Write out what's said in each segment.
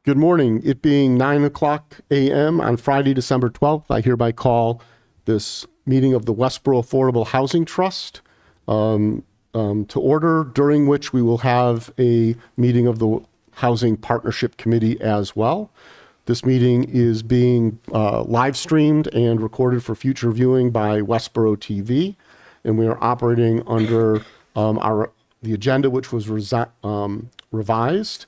Good morning. It being 9:00 a.m. on Friday, December 12th, I hereby call this meeting of the Westborough Affordable Housing Trust to order, during which we will have a meeting of the Housing Partnership Committee as well. This meeting is being live streamed and recorded for future viewing by Westborough TV, and we are operating under the agenda, which was revised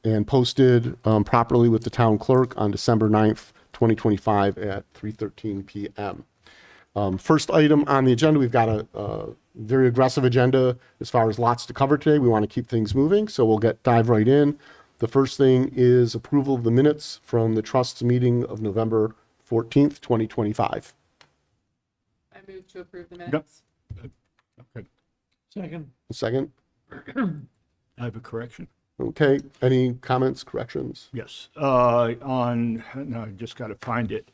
and posted properly with the town clerk on December 9th, 2025 at 3:13 p.m. First item on the agenda, we've got a very aggressive agenda as far as lots to cover today. We want to keep things moving, so we'll dive right in. The first thing is approval of the minutes from the trust's meeting of November 14th, 2025. I move to approve the minutes. Yep. Okay. Second. Second. I have a correction. Okay. Any comments, corrections? Yes. No, I just got to find it.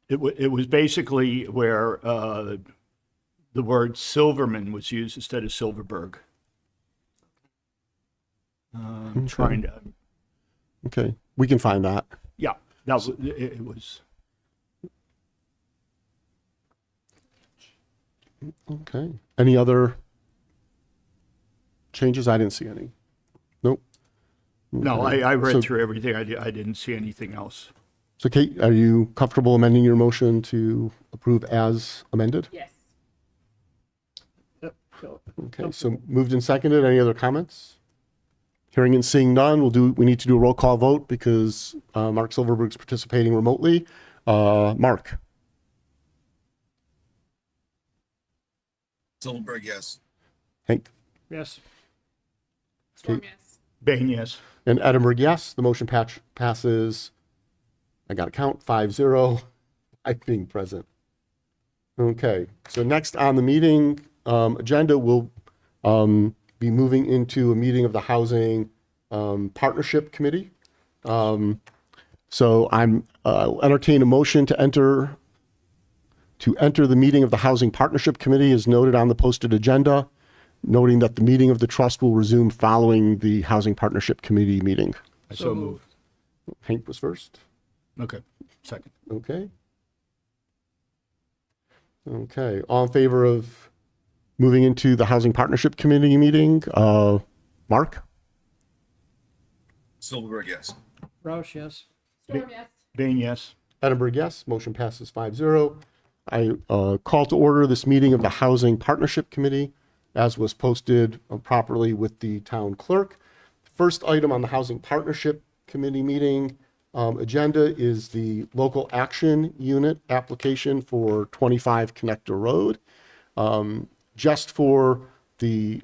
It was basically where the word Silverman was used instead of Silverberg. Okay. Trying to. Okay. We can find that. Yeah, that was it. Was. Okay. Any other changes? I didn't see any. Nope. No, Okay. I read So- through everything. I didn't see anything else. So Kate, are you comfortable amending your motion to approve as amended? Yes. Yep. Okay, so moved and seconded. Any other comments? Hearing and seeing none, we need to do a roll call vote because Mark Silverberg's participating remotely. Mark? Silverberg, yes. Hank? Yes. Storm, Okay. yes. Bain, yes. And Edinburgh, yes. The motion passes, I got to count, 5-0, I being present. Okay, so next on the meeting agenda, we'll be moving into a meeting of the Housing Partnership Committee. So I'm entertain a motion to enter the meeting of the Housing Partnership Committee as noted on the posted agenda, noting that the meeting of the trust will resume following the Housing Partnership Committee meeting. I so moved. Hank was first. Okay. Second. Okay. Okay. All in favor of moving into the Housing Partnership Committee meeting? Mark? Silverberg, yes. Roush, yes. Storm, yes. Bain, yes. Edinburgh, yes. Motion passes 5-0. I call to order this meeting of the Housing Partnership Committee as was posted properly with the town clerk. First item on the Housing Partnership Committee meeting agenda is the local action unit application for 25 Connector Road. Just for the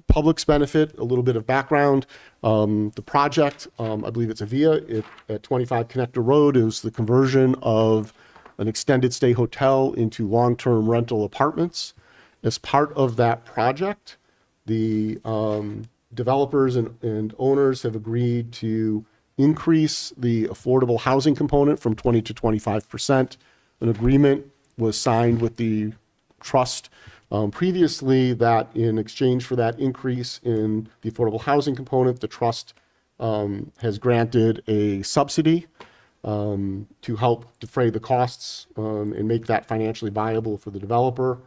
public's benefit, a little bit of background. The project, I believe it's a VIA at 25 Connector Road, is the conversion of an extended stay hotel into long-term rental apartments. As part of that project, the developers and owners have agreed to increase the affordable housing component from 20 to 25%. An agreement was signed with the trust previously that in exchange for that increase in the affordable housing component, the trust has granted a subsidy to help defray the costs and make that financially viable for the developer.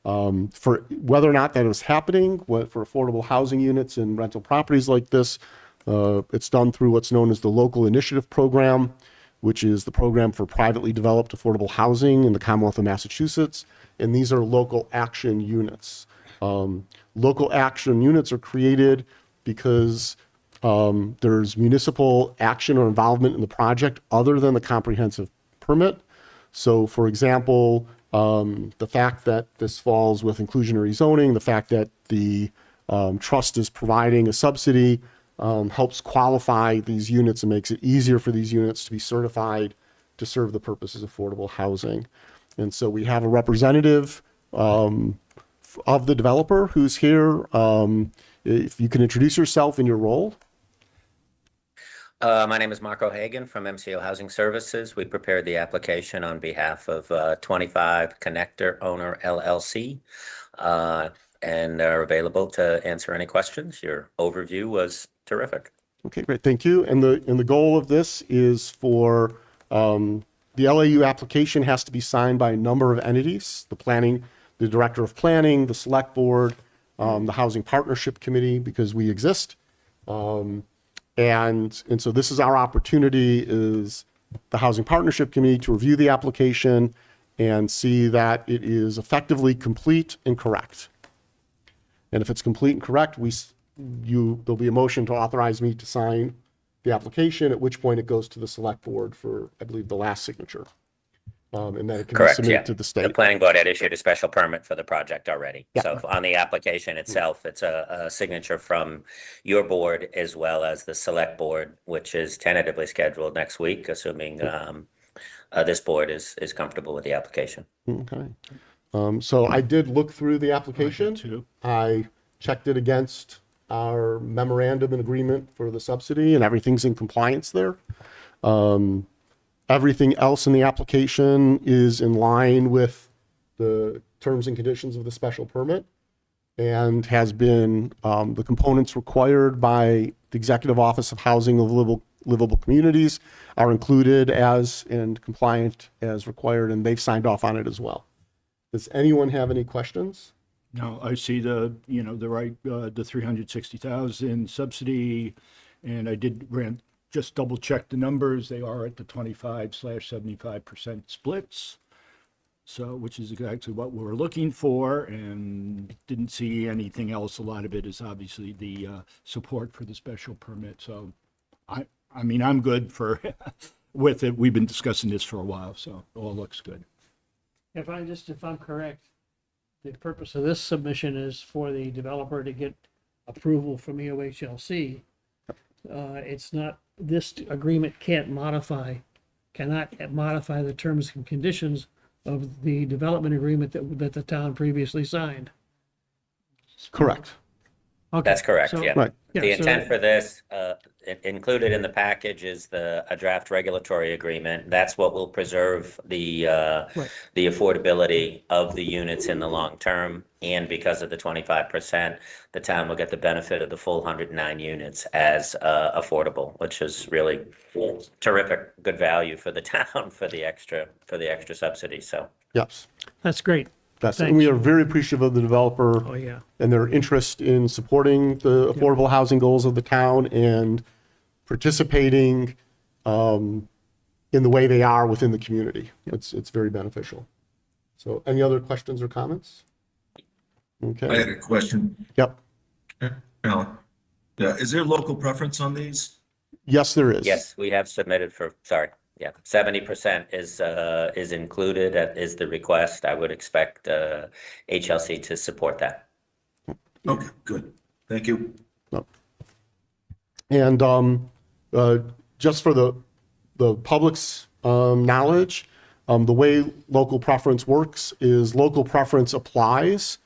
For whether or not that is happening, for affordable housing units and rental properties like this, it's done through what's known as the Local Initiative Program, which is the program for privately developed affordable housing in the Commonwealth of Massachusetts. And these are local action units. Local action units are created because there's municipal action or involvement in the project other than the comprehensive permit. So, for example, the fact that this falls with inclusionary zoning, the fact that the trust is providing a subsidy helps qualify these units and makes it easier for these units to be certified to serve the purposes of affordable housing. And so we have a representative of the developer who's here. If you can introduce yourself and your role. My name is Marco Hagan from MCO Housing Services. We prepared the application on behalf of 25 Connector Owner LLC. and are available to answer any questions. Your overview was terrific. Okay, great, thank you. And the goal of this is for, the LAU application has to be signed by a number of entities, the director of planning, the select board, the housing partnership committee, because we exist. And so this is our opportunity, is the housing partnership committee, to review the application and see that it is effectively complete and correct. And if it's complete and correct, there'll be a motion to authorize me to sign the application, at which point it goes to the select board for, I believe, the last signature. And then it can be Correct, yeah. submitted to the The state. planning board had issued a special permit for the project already. Yeah. So on the application itself, it's a signature from your board as well as the select board, which is tentatively scheduled next week, assuming this board is comfortable with the application. Okay. So I did look through the application. too. I checked it against our memorandum and agreement for the subsidy, and everything's in compliance there. Everything else in the application is in line with the terms and conditions of the special permit, and has been, the components required by the Executive Office of Housing of Livable Communities are included as and compliant as required, and they've signed off on it as well. Does anyone have any questions? No, I see the 360,000 subsidy, and I just double check the numbers. They are at the 25/75% splits. So, which is exactly what we're looking for, and didn't see anything else. A lot of it is obviously the support for the special permit. So I mean, I'm good with it. We've been discussing this for a while, so it all looks good. If I'm correct, the purpose of this submission is for the developer to get approval from EOHLC. It's not, this agreement cannot modify the terms and conditions of the development agreement that the town previously signed. Correct. Okay, That's correct, so- yeah. Right. The Yeah, so- intent for this, included in the package is a draft regulatory agreement. That's what will preserve the affordability of the units in the long term. And because of the 25%, the town will get the benefit of the full 109 units as affordable, which is really terrific, good value for the town for the extra subsidy, so. Yes. That's great. Yes. And we are very appreciative of the developer Oh, yeah. and their interest in supporting the affordable housing goals of the town and participating in the way they are within the community. It's very beneficial. So any other questions or comments? I Okay. had a question, Yep. Alan. Yeah, is there local preference on these? Yes, there is. Yes, we have submitted 70% is included, is the request. I would expect HLC to support that. Okay, good. Thank you. And just for the public's knowledge, the way local preference works is local preference applies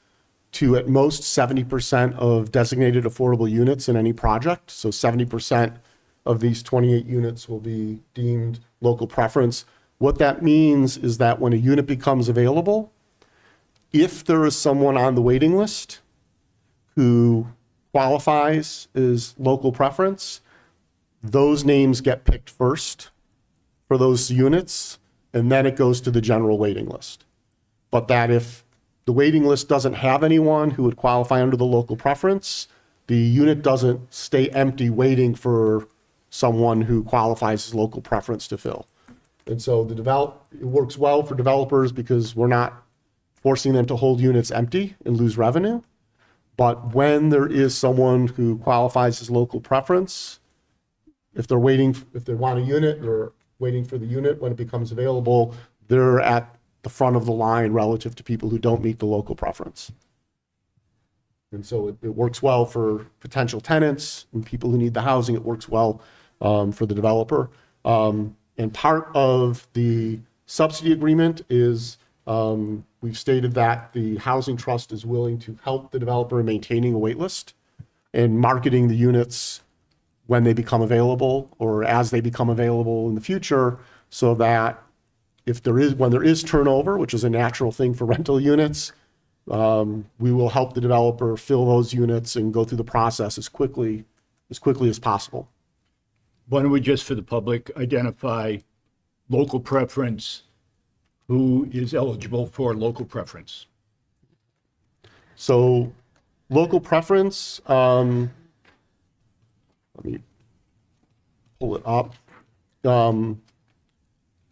to at most 70% of designated affordable units in any project. So 70% of these 28 units will be deemed local preference. What that means is that when a unit becomes available, if there is someone on the waiting list who qualifies as local preference, those names get picked first for those units, and then it goes to the general waiting list. But that if the waiting list doesn't have anyone who would qualify under the local preference, the unit doesn't stay empty waiting for someone who qualifies as local preference to fill. And so it works well for developers because we're not forcing them to hold units empty and lose revenue. But when there is someone who qualifies as local preference, if they want a unit or waiting for the unit, when it becomes available, they're at the front of the line relative to people who don't meet the local preference. And so it works well for potential tenants and people who need the housing. It works well for the developer. And part of the subsidy agreement is we've stated that the housing trust is willing to help the developer in maintaining a wait list and marketing the units when they become available or as they become available in the future, so that when there is turnover, which is a natural thing for rental units, we will help the developer fill those units and go through the process as quickly as possible. Why don't we just, for the public, identify local preference, who is eligible for local preference? So local preference, let me pull it up.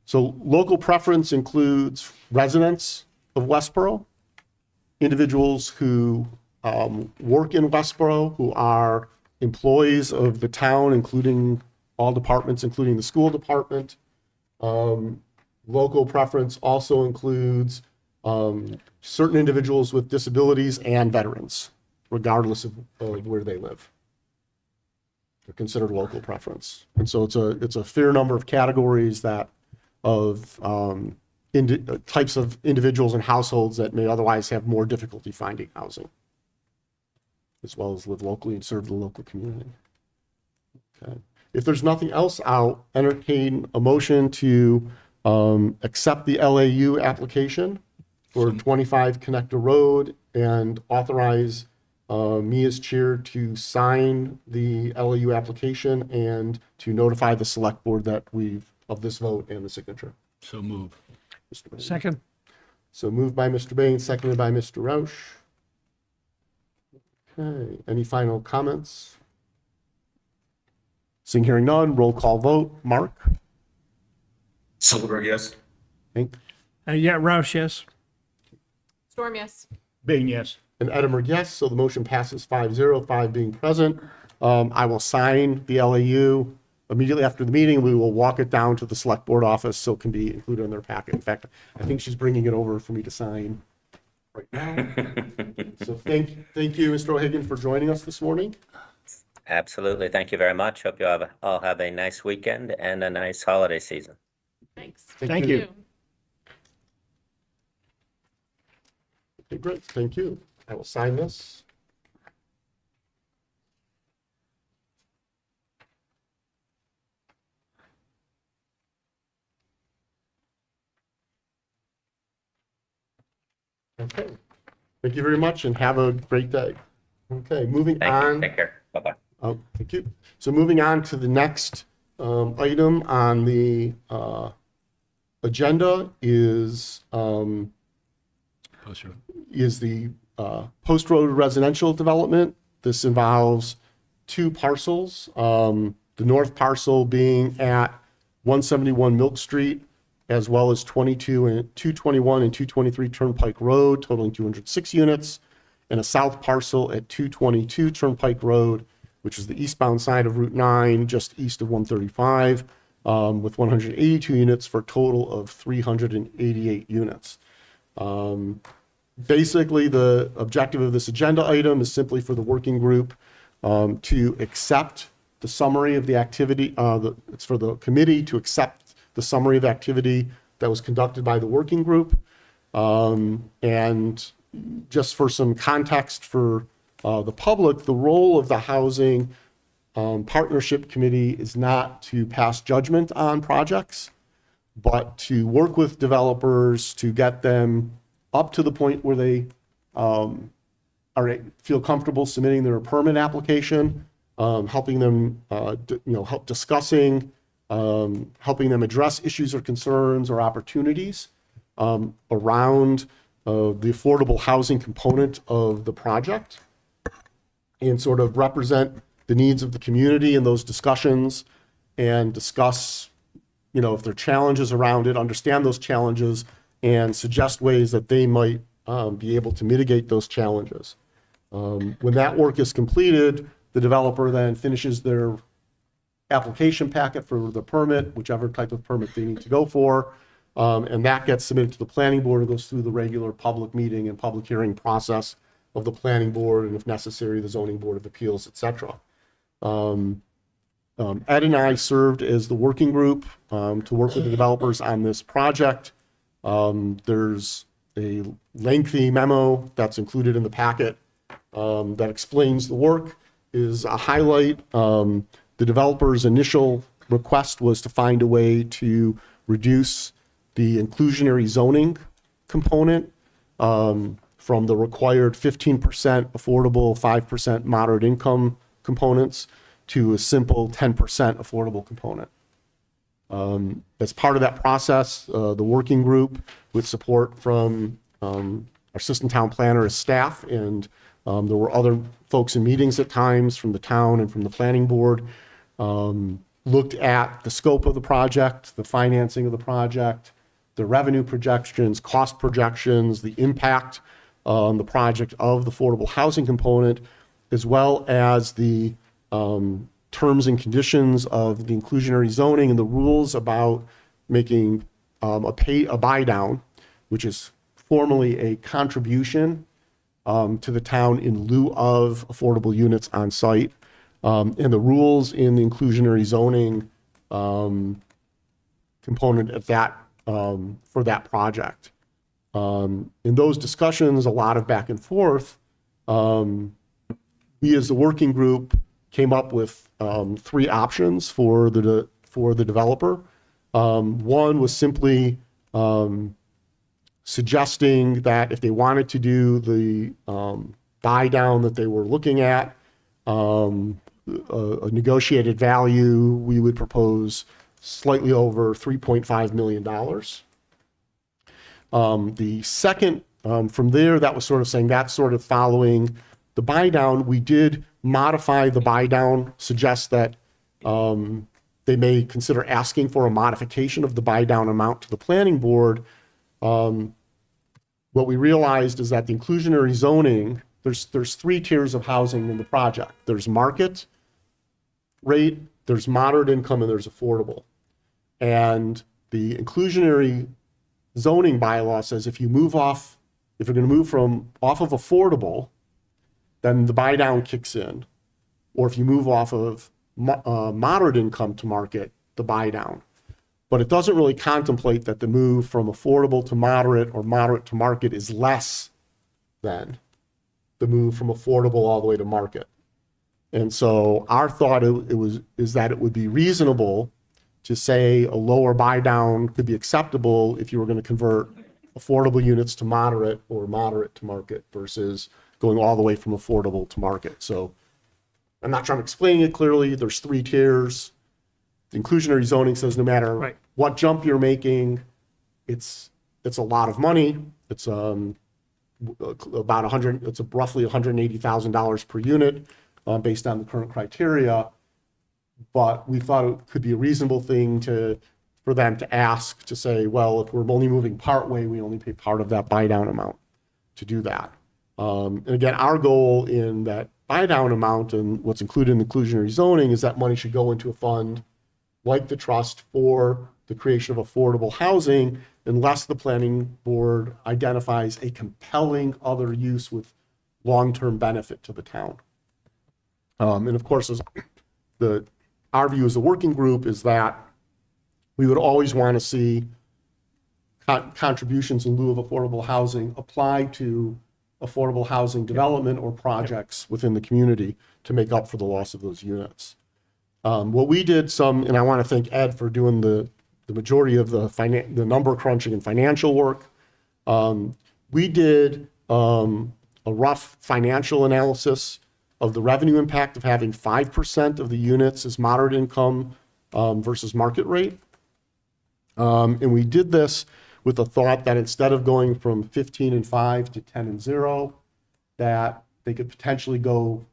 So local preference includes residents of Westborough, individuals who work in Westborough, who are employees of the town, including all departments, including the school department. Local preference also includes certain individuals with disabilities and veterans, regardless of where they live. They're considered local preference. And so it's a fair number of categories of types of individuals and households that may otherwise have more difficulty finding housing, as well as live locally and serve the local community. Okay. If there's nothing else, I'll entertain a motion to accept the LAU application for 25 Connector Road and authorize me as chair to sign the LAU application and to notify the select board of this vote and the signature. So move. Mr. Bain. Second. So moved by Mr. Bain, seconded by Mr. Roush. Okay, any final comments? Seeing, hearing none, roll call vote. Mark? Silverberg, yes. Hank? Yeah, Roush, yes. Storm, yes. Bain, yes. And Edinburgh, yes. So the motion passes 5-0, 5 being present. I will sign the LAU immediately after the meeting. We will walk it down to the select board office so it can be included in their packet. In fact, I think she's bringing it over for me to sign right now. So thank you, Mr. O'Hagan, for joining us this morning. Absolutely. Thank you very much. Hope you all have a nice weekend and a nice holiday season. Thanks. Thank you. Okay, great. Thank you. I will sign this. Okay. Thank you very much and have a great day. Okay, moving Thank on. you. Take care. Bye-bye. Oh, thank you. So moving on to the next item on the agenda is the Post Road residential development. This involves two parcels. The north parcel being at 171 Milk Street, as well as 221 and 223 Turnpike Road, totaling 206 units, and a south parcel at 222 Turnpike Road, which is the eastbound side of Route 9, just east of 135, with 182 units for a total of 388 units. Basically, the objective of this agenda item is simply for the working group to accept the summary of the activity. It's for the committee to accept the summary of activity that was conducted by the working group. And just for some context for the public, the role of the Housing Partnership Committee is not to pass judgment on projects, but to work with developers to get them up to the point where they feel comfortable submitting their permit application, helping them, help discussing, helping them address issues or concerns or opportunities around the affordable housing component of the project, and sort of represent the needs of the community in those discussions and discuss, if there are challenges around it, understand those challenges and suggest ways that they might be able to mitigate those challenges. When that work is completed, the developer then finishes their application packet for the permit, whichever type of permit they need to go for, and that gets submitted to the planning board and goes through the regular public meeting and public hearing process of the planning board, and if necessary, the zoning board of appeals, etc. Ed and I served as the working group to work with the developers on this project. There's a lengthy memo that's included in the packet that explains the work. Is a highlight. The developer's initial request was to find a way to reduce the inclusionary zoning component from the required 15% affordable, 5% moderate income components to a simple 10% affordable component. As part of that process, the working group, with support from our assistant town planner, staff, and there were other folks in meetings at times from the town and from the planning board, looked at the scope of the project, the financing of the project, the revenue projections, cost projections, the impact on the project of the affordable housing component, as well as the terms and conditions of the inclusionary zoning and the rules about making a buy down, which is formally a contribution to the town in lieu of affordable units on site, and the rules in the inclusionary zoning component of that for that project. In those discussions, a lot of back and forth, we as the working group came up with 3 options for the developer. One was simply suggesting that if they wanted to do the buy down that they were looking at, a negotiated value, we would propose slightly over $3.5 million. The second, from there, that was sort of saying that's sort of following the buy down. We did modify the buy down, suggest that they may consider asking for a modification of the buy down amount to the planning board. What we realized is that the inclusionary zoning, there's 3 tiers of housing in the project. There's market rate, there's moderate income, and there's affordable. And the inclusionary zoning bylaw says if you're going to move from off of affordable, then the buy down kicks in. Or if you move off of moderate income to market, the buy down. But it doesn't really contemplate that the move from affordable to moderate or moderate to market is less than the move from affordable all the way to market. And so our thought is that it would be reasonable to say a lower buy down could be acceptable if you were going to convert affordable units to moderate or moderate to market versus going all the way from affordable to market. So I'm not trying to explain it clearly. There's 3 tiers. The inclusionary zoning says no matter what jump you're making, it's a lot of money. It's about it's roughly $180,000 per unit based on the current criteria. But we thought it could be a reasonable thing for them to ask, to say, well, if we're only moving part way, we only pay part of that buy down amount to do that. And again, our goal in that buy down amount and what's included in the inclusionary zoning is that money should go into a fund like the trust for the creation of affordable housing, unless the planning board identifies a compelling other use with long-term benefit to the town. And of course, our view as a working group is that we would always want to see contributions in lieu of affordable housing apply to affordable housing development or projects within the community to make up for the loss of those units. What we did and I want to thank Ed for doing the majority of the number crunching and financial work. We did a rough financial analysis of the revenue impact of having 5% of the units as moderate income versus market rate. And we did this with the thought that instead of going from 15 and 5 to 10 and 0, that they could potentially go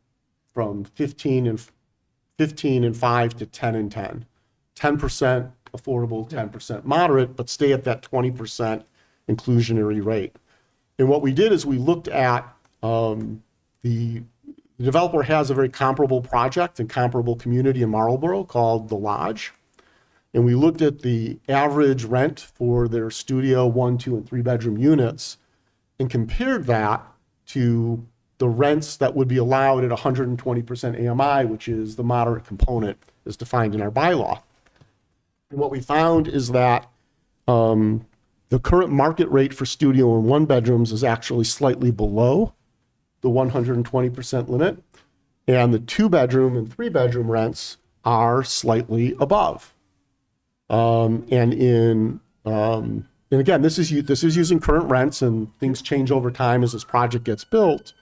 from 15 and 5 to 10 and 10. 10% affordable, 10% moderate, but stay at that 20% inclusionary rate. And what we did is we looked at the developer has a very comparable project and comparable community in Marlborough called The Lodge. And we looked at the average rent for their studio 1, 2, and 3 bedroom units and compared that to the rents that would be allowed at 120% AMI, which is the moderate component as defined in our bylaw. And what we found is that the current market rate for studio and 1 bedrooms is actually slightly below the 120% limit. And the 2 bedroom and 3 bedroom rents are slightly above. And in and again, this is using current rents, and things change over time as this project gets built.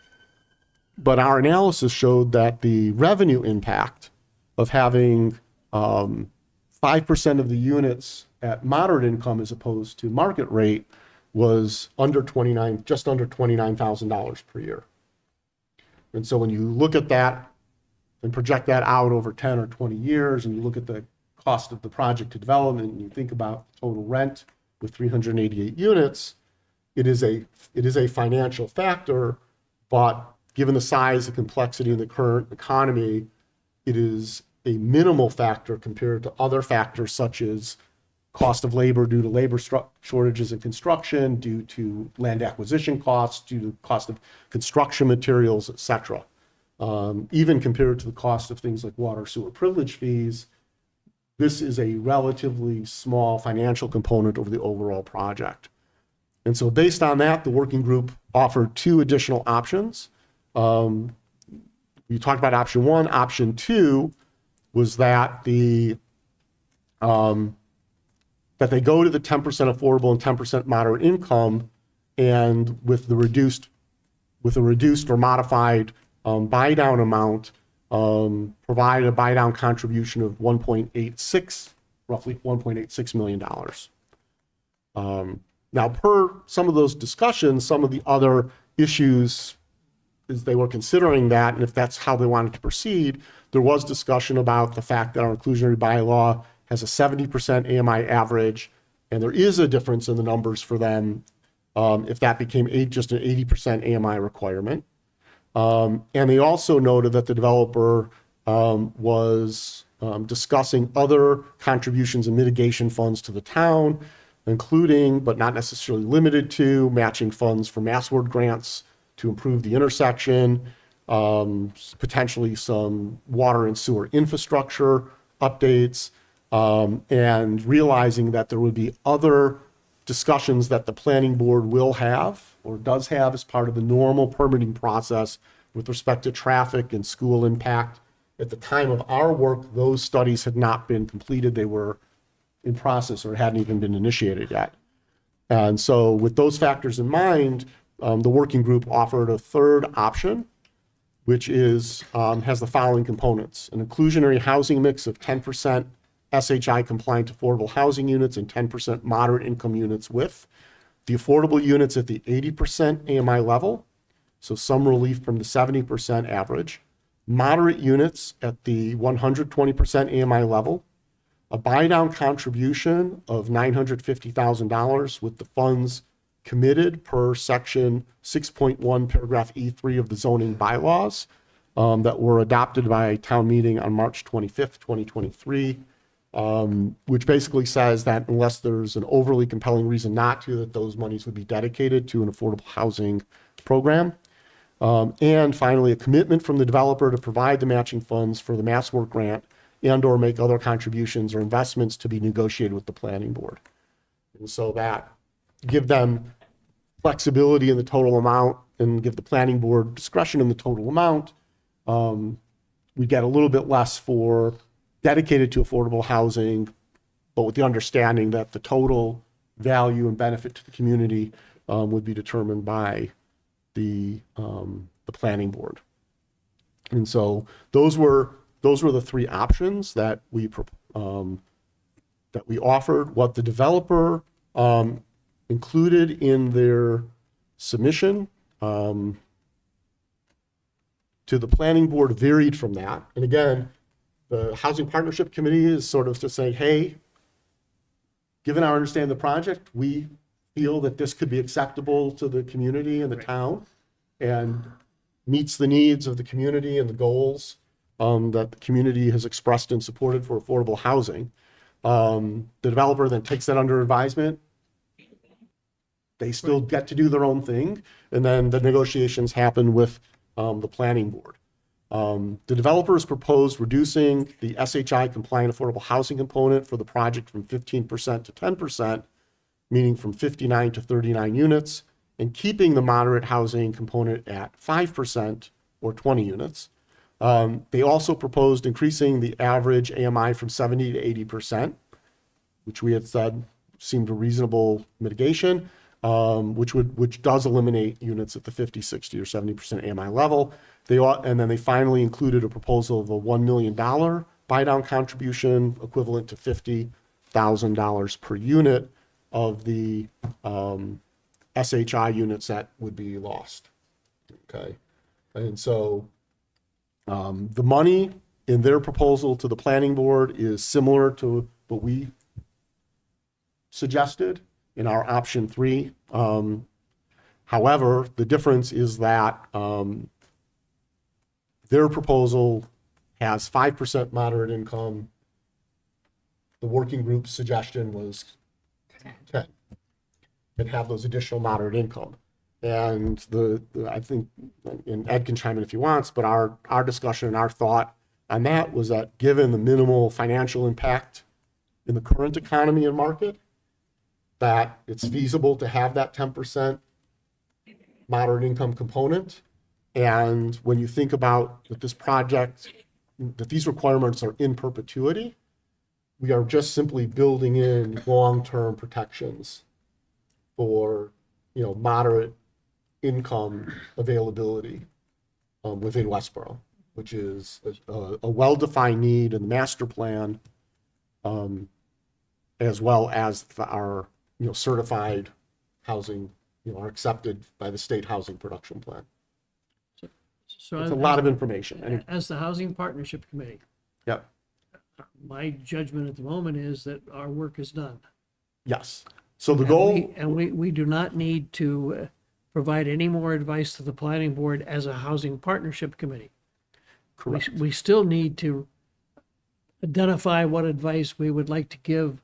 But our analysis showed that the revenue impact of having 5% of the units at moderate income as opposed to market rate was just under $29,000 per year. And so when you look at that and project that out over 10 or 20 years, and you look at the cost of the project to development, and you think about total rent with 388 units, it is a financial factor, but given the size and complexity of the current economy, it is a minimal factor compared to other factors such as cost of labor due to labor shortages in construction, due to land acquisition costs, due to cost of construction materials, et cetera. Even compared to the cost of things like water sewer privilege fees, this is a relatively small financial component of the overall project. And so based on that, the working group offered two additional options. We talked about option one. Option two was that that they go to the 10% affordable and 10% moderate income, and with a reduced or modified buy down amount, provide a buy down contribution of roughly $1.86 million. Now, per some of those discussions, some of the other issues is they were considering that, and if that's how they wanted to proceed, there was discussion about the fact that our inclusionary bylaw has a 70% AMI average, and there is a difference in the numbers for them if that became just an 80% AMI requirement. And they also noted that the developer was discussing other contributions and mitigation funds to the town, including, but not necessarily limited to, matching funds for massword grants to improve the intersection, potentially some water and sewer infrastructure updates, and realizing that there would be other discussions that the planning board will have or does have as part of the normal permitting process with respect to traffic and school impact. At the time of our work, those studies had not been completed. They were in process or hadn't even been initiated yet. And so with those factors in mind, the working group offered a third option, which is has the following components: an inclusionary housing mix of 10% SHI compliant affordable housing units and 10% moderate income units, with the affordable units at the 80% AMI level, so some relief from the 70% average, moderate units at the 120% AMI level, a buy down contribution of $950,000 with the funds committed per section 6.1 paragraph E3 of the zoning bylaws that were adopted by town meeting on March 25th, 2023, which basically says that unless there's an overly compelling reason not to, that those monies would be dedicated to an affordable housing program. And finally, a commitment from the developer to provide the matching funds for the Mass Work grant and or make other contributions or investments to be negotiated with the planning board. And so that give them flexibility in the total amount and give the planning board discretion in the total amount. We get a little bit less for dedicated to affordable housing, but with the understanding that the total value and benefit to the community would be determined by the planning board. And so those were the three options that we offered. What the developer included in their submission to the planning board varied from that. And again, the Housing Partnership Committee is sort of to say, hey, given our understanding of the project, we feel that this could be acceptable to the community and the town and meets the needs of the community and the goals that the community has expressed and supported for affordable housing. The developer then takes that under advisement. They still get to do their own thing. And then the negotiations happen with the planning board. The developers proposed reducing the SHI compliant affordable housing component for the project from 15% to 10%, meaning from 59 to 39 units, and keeping the moderate housing component at 5% or 20 units. They also proposed increasing the average AMI from 70 to 80%, which we had said seemed a reasonable mitigation, which does eliminate units at the 50, 60, or 70% AMI level. And then they finally included a proposal of a $1 million buy down contribution equivalent to $50,000 per unit of the SHI units that would be lost. Okay. And so the money in their proposal to the planning board is similar to what we suggested in our option 3. However, the difference is that their proposal has 5% moderate income. The working group's suggestion was 10. And have those additional moderate income. And I think, and Ed can chime in if he wants, but our discussion and our thought on that was that given the minimal financial impact in the current economy and market, that it's feasible to have that 10% moderate income component. And when you think about that this project, that these requirements are in perpetuity, we are just simply building in long-term protections for, moderate income availability within Westborough, which is a well-defined need in the master plan, as well as our, certified housing, are accepted by the state housing production plan. So It's a lot of information. And as the Housing Partnership Committee, yep, my judgment at the moment is that our work is done. yes. So the goal, And we do not need to provide any more advice to the planning board as a Housing Partnership Committee. correct. We still need to identify what advice we would like to give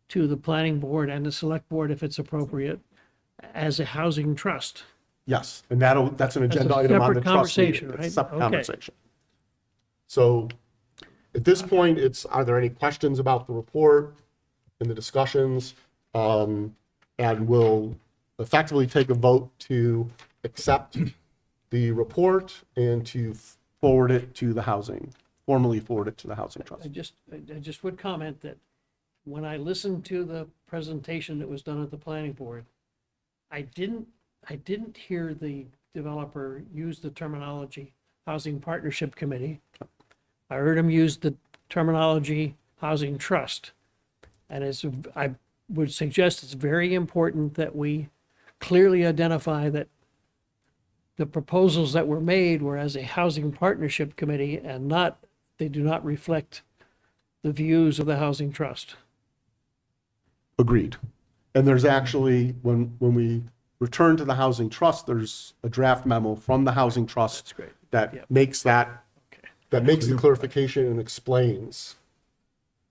to the planning board and the select board, if it's appropriate, as a housing trust. Yes, and that's an agenda a item on the separate trust meeting. conversation, It's a right? separate Okay. conversation. So at this point, are there any questions about the report and the discussions? And we'll effectively take a vote to accept the report and to formally forward it to the housing trust. I just would comment that when I listened to the presentation that was done at the planning board, I didn't hear the developer use the terminology Housing Partnership Committee. I heard him use the terminology Housing Trust. And I would suggest it's very important that we clearly identify that the proposals that were made were as a Housing Partnership Committee and they do not reflect the views of the Housing Trust. Agreed. And there's actually, when we return to the housing trust, there's a draft memo from the housing trust That's great. that Yep. makes that makes the clarification and explains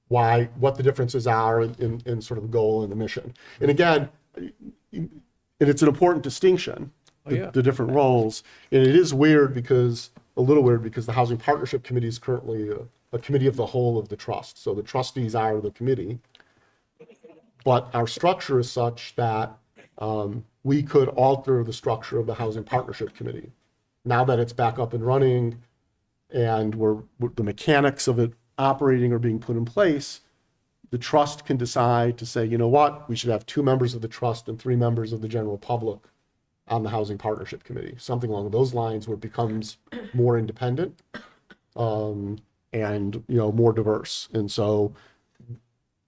what the differences are in sort of the goal and the mission. And again, and it's an important distinction, the different roles. And it is a little weird because the Housing Partnership Committee is currently a committee of the whole of the trust. So the trustees are the committee. But our structure is such that we could alter the structure of the Housing Partnership Committee. Now that it's back up and running and the mechanics of it operating are being put in place, the trust can decide to say, you know what, we should have 2 members of the trust and 3 members of the general public on the Housing Partnership Committee, something along those lines, where it becomes more independent and more diverse. And so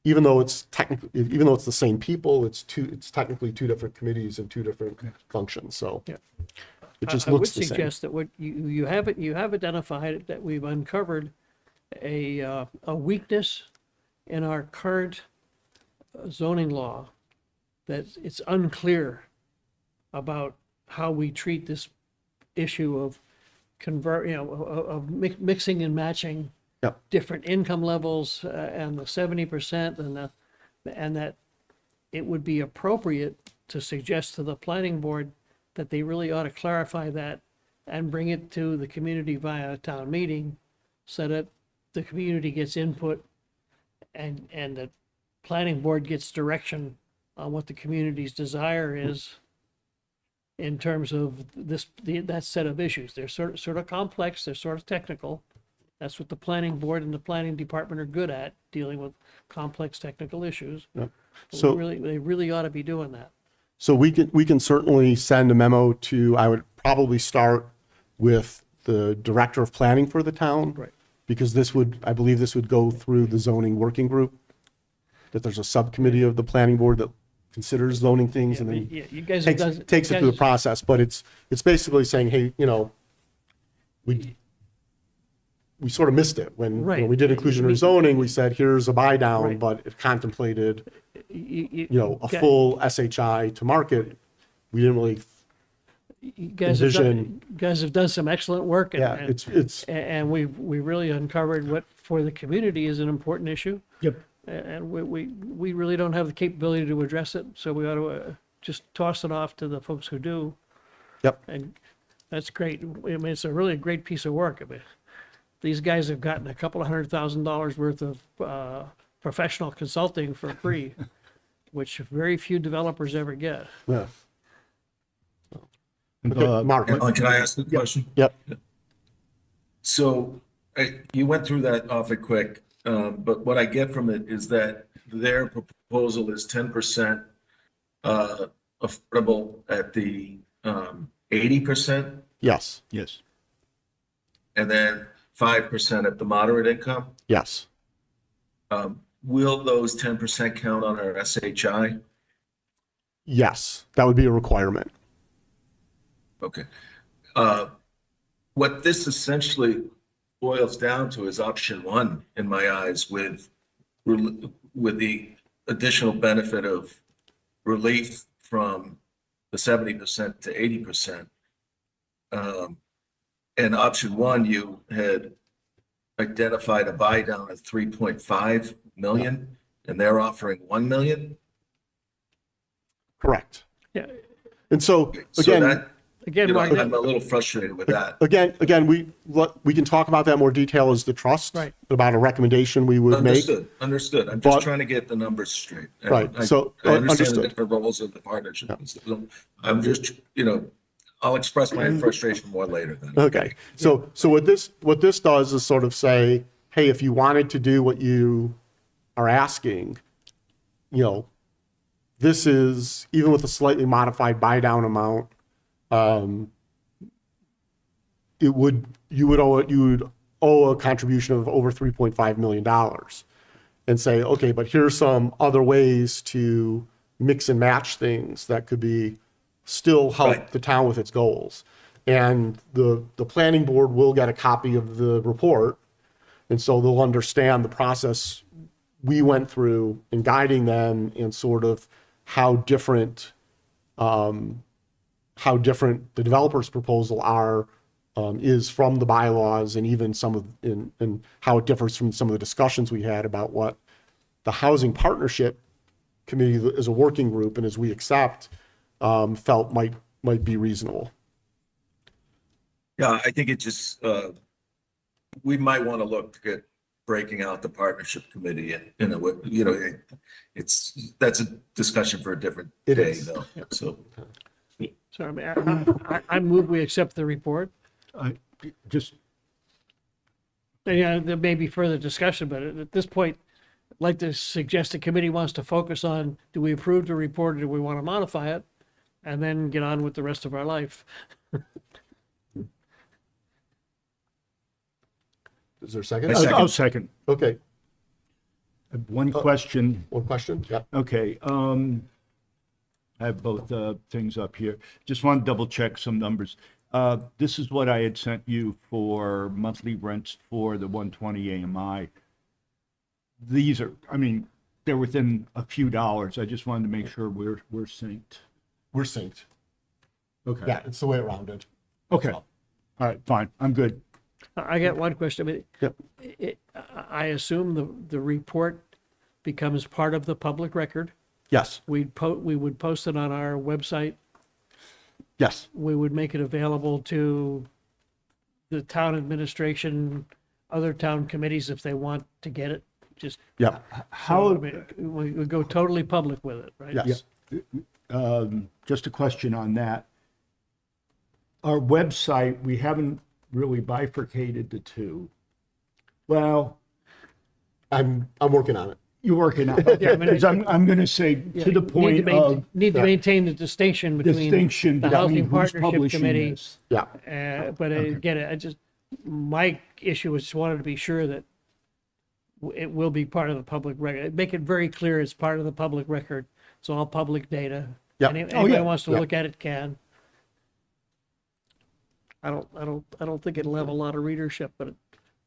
even though it's the same people, it's technically 2 different committees and 2 different functions. So Yeah. it just I would looks the same. suggest that what you have identified that we've uncovered a weakness in our current zoning law, that it's unclear about how we treat this issue of mixing and matching Yep. different income levels and the 70% and that it would be appropriate to suggest to the planning board that they really ought to clarify that and bring it to the community via a town meeting so that the community gets input and the planning board gets direction on what the community's desire is in terms of that set of issues. They're sort of complex, they're sort of technical. That's what the planning board and the planning department are good at, dealing with complex technical issues. Yep. So- They really ought to be doing that. So we can certainly send a memo to, I would probably start with the director of planning for the town. Right. Because I believe this would go through the zoning working group. That there's a subcommittee of the planning board that considers zoning things and then Yeah, you guys have done. takes it through the process. But it's basically saying, hey, we sort of missed it when Right. we did inclusionary zoning. We said, here's a buy down, Right. but it contemplated, You a got- full SHI to market. We didn't really, You guys have done, envision- you guys have done some excellent work. yeah, it's, And we really uncovered what for the community is an important issue. Yep. And we really don't have the capability to address it, so we ought to just toss it off to the folks who do. yep. And that's great. I mean, it's a really great piece of work. I mean, these guys have gotten a couple of $100,000 worth of professional consulting for free, which very few developers ever get. Yeah. And, Okay, Mark. Can I ask a question? Yep. So you went through that awfully quick, but what I get from it is that their proposal is 10% affordable at the 80%, Yes. yes. and then 5% at the moderate income. Yes. Will those 10% count on our SHI? Yes. That would be a requirement. Okay. What this essentially boils down to is option one, in my eyes, with the additional benefit of relief from the 70% to 80%. And option one, you had identified a buy down of 3.5 million, and they're offering 1 million. Correct. Yeah. And so, So again, that, Again, you know, Mark, I'm a little frustrated with that. again, we can talk about that in more detail as the trust. Right. About a recommendation we would make. Understood. I'm But- just trying to get the numbers straight. And Right, so, I understand the understood. different roles of the partnership. and stuff. I'm just, I'll express my frustration more later then. Okay, so what this does is sort of say, hey, if you wanted to do what you are asking, this is, even with a slightly modified buy down amount, you would owe a contribution of over $3.5 million. And say, okay, but here's some other ways to mix and match things that could be still help Right. the town with its goals. And the planning board will get a copy of the report. And so they'll understand the process we went through in guiding them and sort of how different the developer's proposal is from the bylaws, and even and how it differs from some of the discussions we had about what the housing partnership committee as a working group and as we accept felt might be reasonable. Yeah, I think it just, we might want to look at breaking out the partnership committee in a way, that's a discussion for a different It day is. though. So, so I move we accept the report. Just, Yeah, there may be further discussion, but at this point, I'd like to suggest the committee wants to focus on, do we approve the report or do we want to modify it? And then get on with the rest of our life. Is there a second? I second. I'll second. Okay, I have one question. one question? Yeah. Okay, I have both things up here. Just want to double check some numbers. This is what I had sent you for monthly rents for the 120 AMI. These are, they're within a few dollars. I just wanted to make sure we're synced. We're synced. Okay. Yeah, it's the way around it. Okay. All right, fine. I'm good. I got one question. I mean, Yep. I assume the report becomes part of the public record. Yes, We would post it on our website. yes, We would make it available to the town administration, other town committees if they want to get it. Just, yeah, How, I mean, we would go totally public with it, right? yes. just a question on that. Our website, we haven't really bifurcated the two. Well, I'm working on it. You're working on it. Yeah, I mean, Because I'm going to say Yeah, to the need point main- of Need to maintain the distinction between distinction, the but I Housing mean, who's Partnership publishing Committee. this? Yeah, But again, my issue was just wanted to be sure that it will be part of the public record. Make it very clear it's part of the public record. It's all public data. Yep. Anybody yeah. wants to Yep. look at it can. I don't think it'll have a lot of readership, but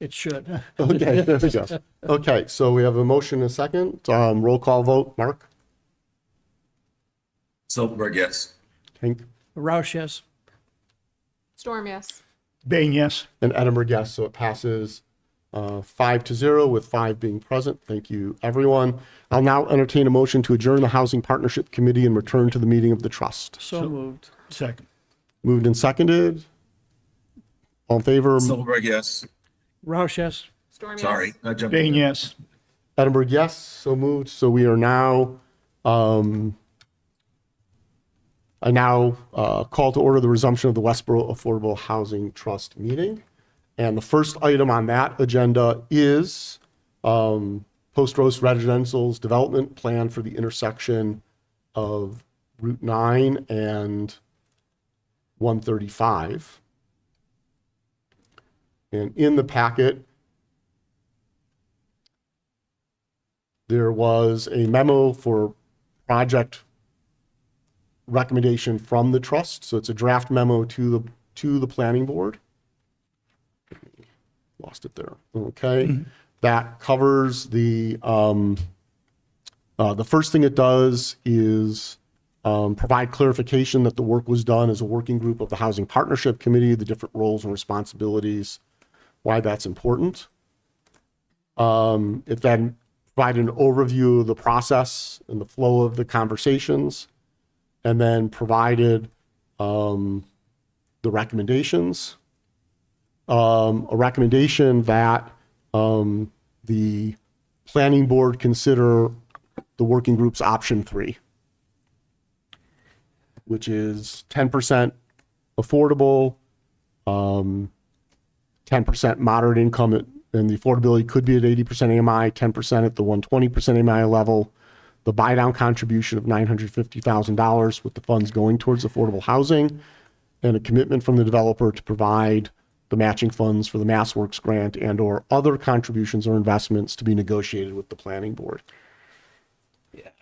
it should. okay, there we go. Okay, so we have a motion and a second. Roll call vote, Mark? Silverberg, yes. Hank? Roush, yes. Storm, yes. Bain, yes. And Edinburgh, yes, so it passes 5-0 with 5 being present. Thank you, everyone. I'll now entertain a motion to adjourn the Housing Partnership Committee and return to the meeting of the trust. So moved. Second. Moved and seconded. All in favor? Silverberg, yes. Roush, yes. Storm, yes. Sorry, I jumped. Bain, in. yes. Edinburgh, yes, so moved. So we are now, I now call to order the resumption of the Westborough Affordable Housing Trust meeting. And the first item on that agenda is Post Roast Residential's development plan for the intersection of Route 9 and 135. And in the packet, there was a memo for project recommendation from the trust. So it's a draft memo to the planning board. Lost it there. Okay. That covers the first thing it does is provide clarification that the work was done as a working group of the Housing Partnership Committee, the different roles and responsibilities, why that's important. It then provided an overview of the process and the flow of the conversations, and then provided the recommendations. A recommendation that the planning board consider the working group's option 3, which is 10% affordable, 10% moderate income, and the affordability could be at 80% AMI, 10% at the 120% AMI level, the buy down contribution of $950,000 with the funds going towards affordable housing, and a commitment from the developer to provide the matching funds for the MassWorks grant and or other contributions or investments to be negotiated with the planning board.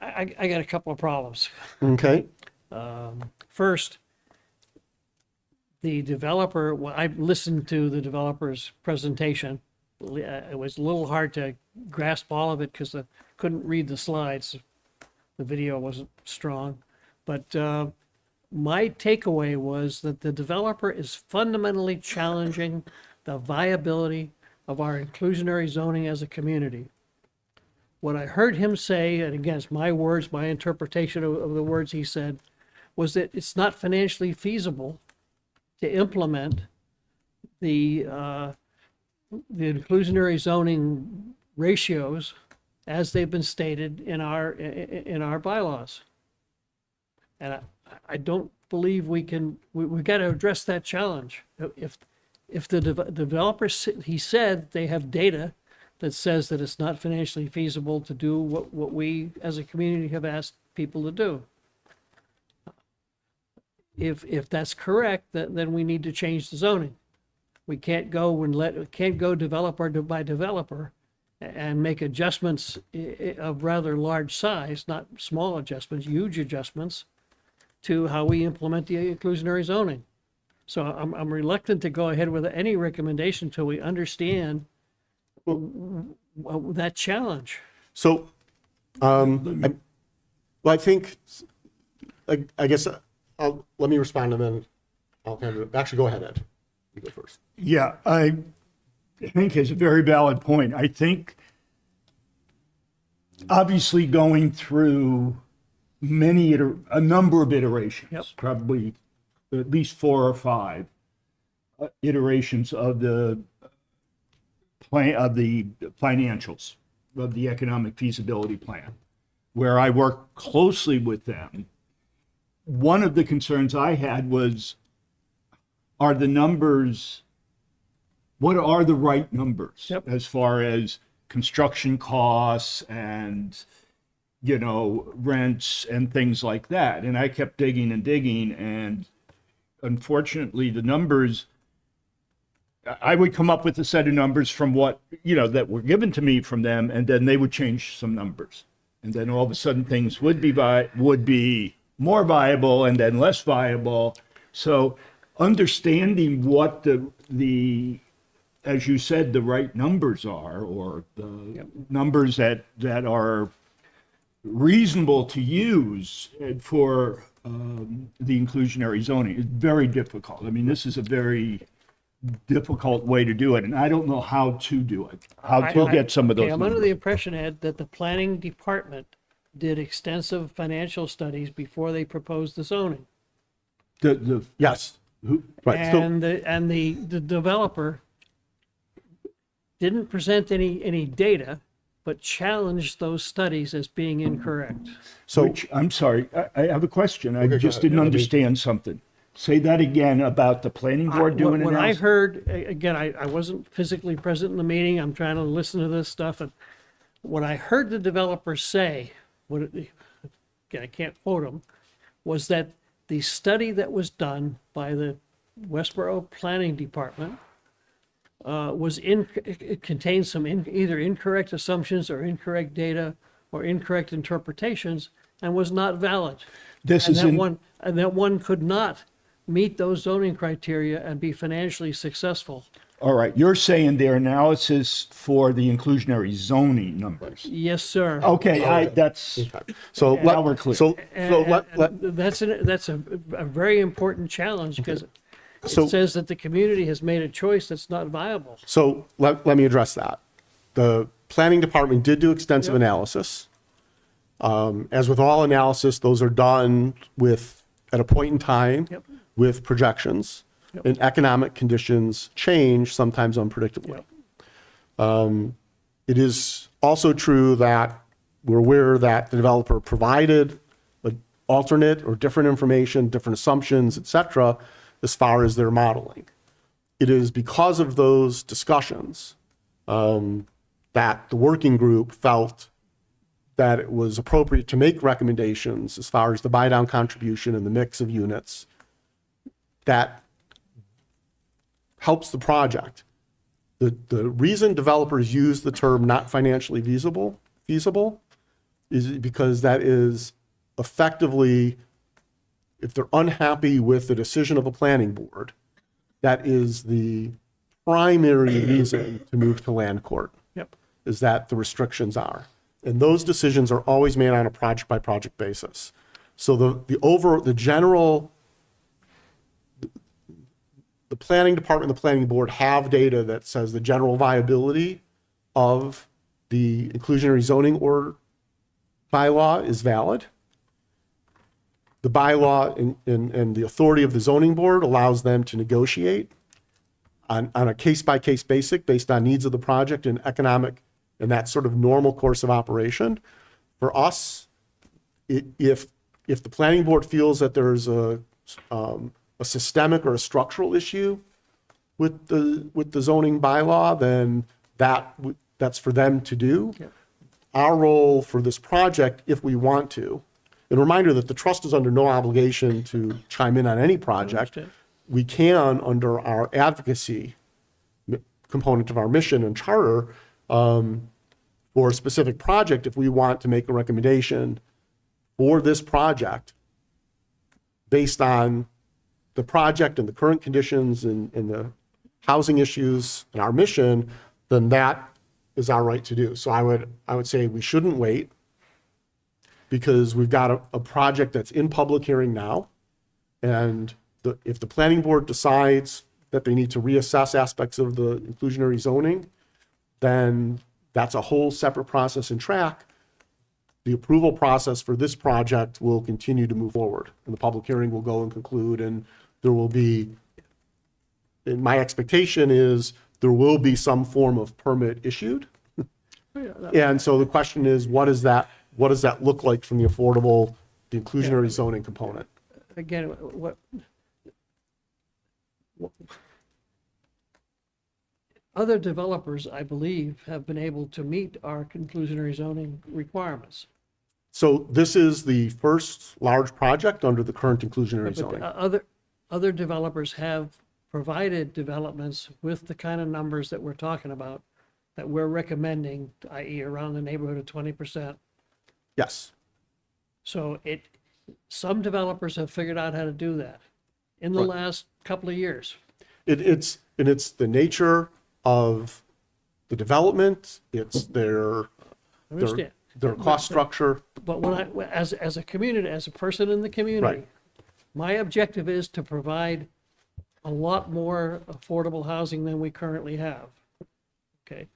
I got a couple of problems. Okay. First, the developer, well, I listened to the developer's presentation. It was a little hard to grasp all of it because I couldn't read the slides. The video wasn't strong. But my takeaway was that the developer is fundamentally challenging the viability of our inclusionary zoning as a community. What I heard him say, and again, it's my words, my interpretation of the words he said, was that it's not financially feasible to implement the inclusionary zoning ratios as they've been stated in our bylaws. And I don't believe we've got to address that challenge. If the developer, he said they have data that says that it's not financially feasible to do what we as a community have asked people to do. If that's correct, then we need to change the zoning. We can't go developer by developer and make adjustments of rather large size, not small adjustments, huge adjustments to how we implement the inclusionary zoning. So I'm reluctant to go ahead with any recommendation until we understand that challenge. So, I think, I guess, let me respond and then I'll hand it. Actually, go ahead, Ed. You go first. Yeah, I think it's a very valid point. I think obviously going through a number of iterations, Yep. probably at least 4 or 5 iterations of the plan, of the financials, of the economic feasibility plan, where I work closely with them. One of the concerns I had was, what are the right numbers? Yep. As far as construction costs and, you know, rents and things like that. And I kept digging and digging, and unfortunately, the numbers, I would come up with a set of numbers from what, you know, that were given to me from them, and then they would change some numbers. And then all of a sudden things would be more viable and then less viable. So understanding what the as you said, the right numbers are, or the numbers that are reasonable to use for the inclusionary zoning is very difficult. I mean, this is a very difficult way to do it, and I don't know how to do it, how to get some of those Okay, I'm under numbers. the impression, Ed, that the planning department did extensive financial studies before they proposed the zoning. The Yes. Right. So, And the developer didn't present any data, but challenged those studies as being incorrect. which, I'm sorry, I have a question. I go just ahead. didn't Yeah, understand something. Say that again about the planning board doing What I analysis. heard, again, I wasn't physically present in the meeting, I'm trying to listen to this stuff, and what I heard the developer say, again, I can't quote him, was that the study that was done by the Westborough Planning Department it contained some either incorrect assumptions or incorrect data or incorrect interpretations, and was not valid. This And is that one could not meet those zoning criteria and be financially successful. all right, you're saying their analysis for the inclusionary zoning numbers. Yes, sir. Okay, that's, so Now we're clear. So And let, that's a very important challenge, because So- it says that the community has made a choice that's not viable. So let me address that. The planning department did do extensive analysis. As with all analysis, those are done at a point in time Yep. with projections. And economic conditions change, sometimes unpredictably. It is also true that we're aware that the developer provided alternate or different information, different assumptions, et cetera, as far as their modeling. It is because of those discussions that the working group felt that it was appropriate to make recommendations as far as the buy-down contribution and the mix of units that helps the project. The reason developers use the term not financially feasible is because that is effectively, if they're unhappy with the decision of a planning board, that is the primary reason to move to land court, Yep. is that the restrictions are. And those decisions are always made on a project by project basis. So the planning department and the planning board have data that says the general viability of the inclusionary zoning or bylaw is valid. The bylaw and the authority of the zoning board allows them to negotiate on a case-by-case basis based on needs of the project and economic and that sort of normal course of operation. For us, if the planning board feels that there's a systemic or a structural issue with the zoning bylaw, then that's for them to do. Yep. Our role for this project, if we want to, and a reminder that the trust is under no obligation to chime in on any project. Understood. We can, under our advocacy component of our mission and charter, for a specific project, if we want to make a recommendation for this project based on the project and the current conditions and the housing issues and our mission, then that is our right to do. So I would say we shouldn't wait, because we've got a project that's in public hearing now. And if the planning board decides that they need to reassess aspects of the inclusionary zoning, then that's a whole separate process and track. The approval process for this project will continue to move forward, and the public hearing will go and conclude, and there will be, and my expectation is there will be some form of permit issued. And so the question is, what does that look like from the inclusionary zoning component? Again, other developers, I believe, have been able to meet our inclusionary zoning requirements. So this is the first large project under the current inclusionary But zoning. other developers have provided developments with the kind of numbers that we're talking about, that we're recommending, i.e. around the neighborhood of 20%. Yes. So some developers have figured out how to do that in the Right. last couple of years. It's the nature of the development, it's their Understand? cost structure. But as a community, as a person in the community, Right. my objective is to provide a lot more affordable housing than we currently have. Okay?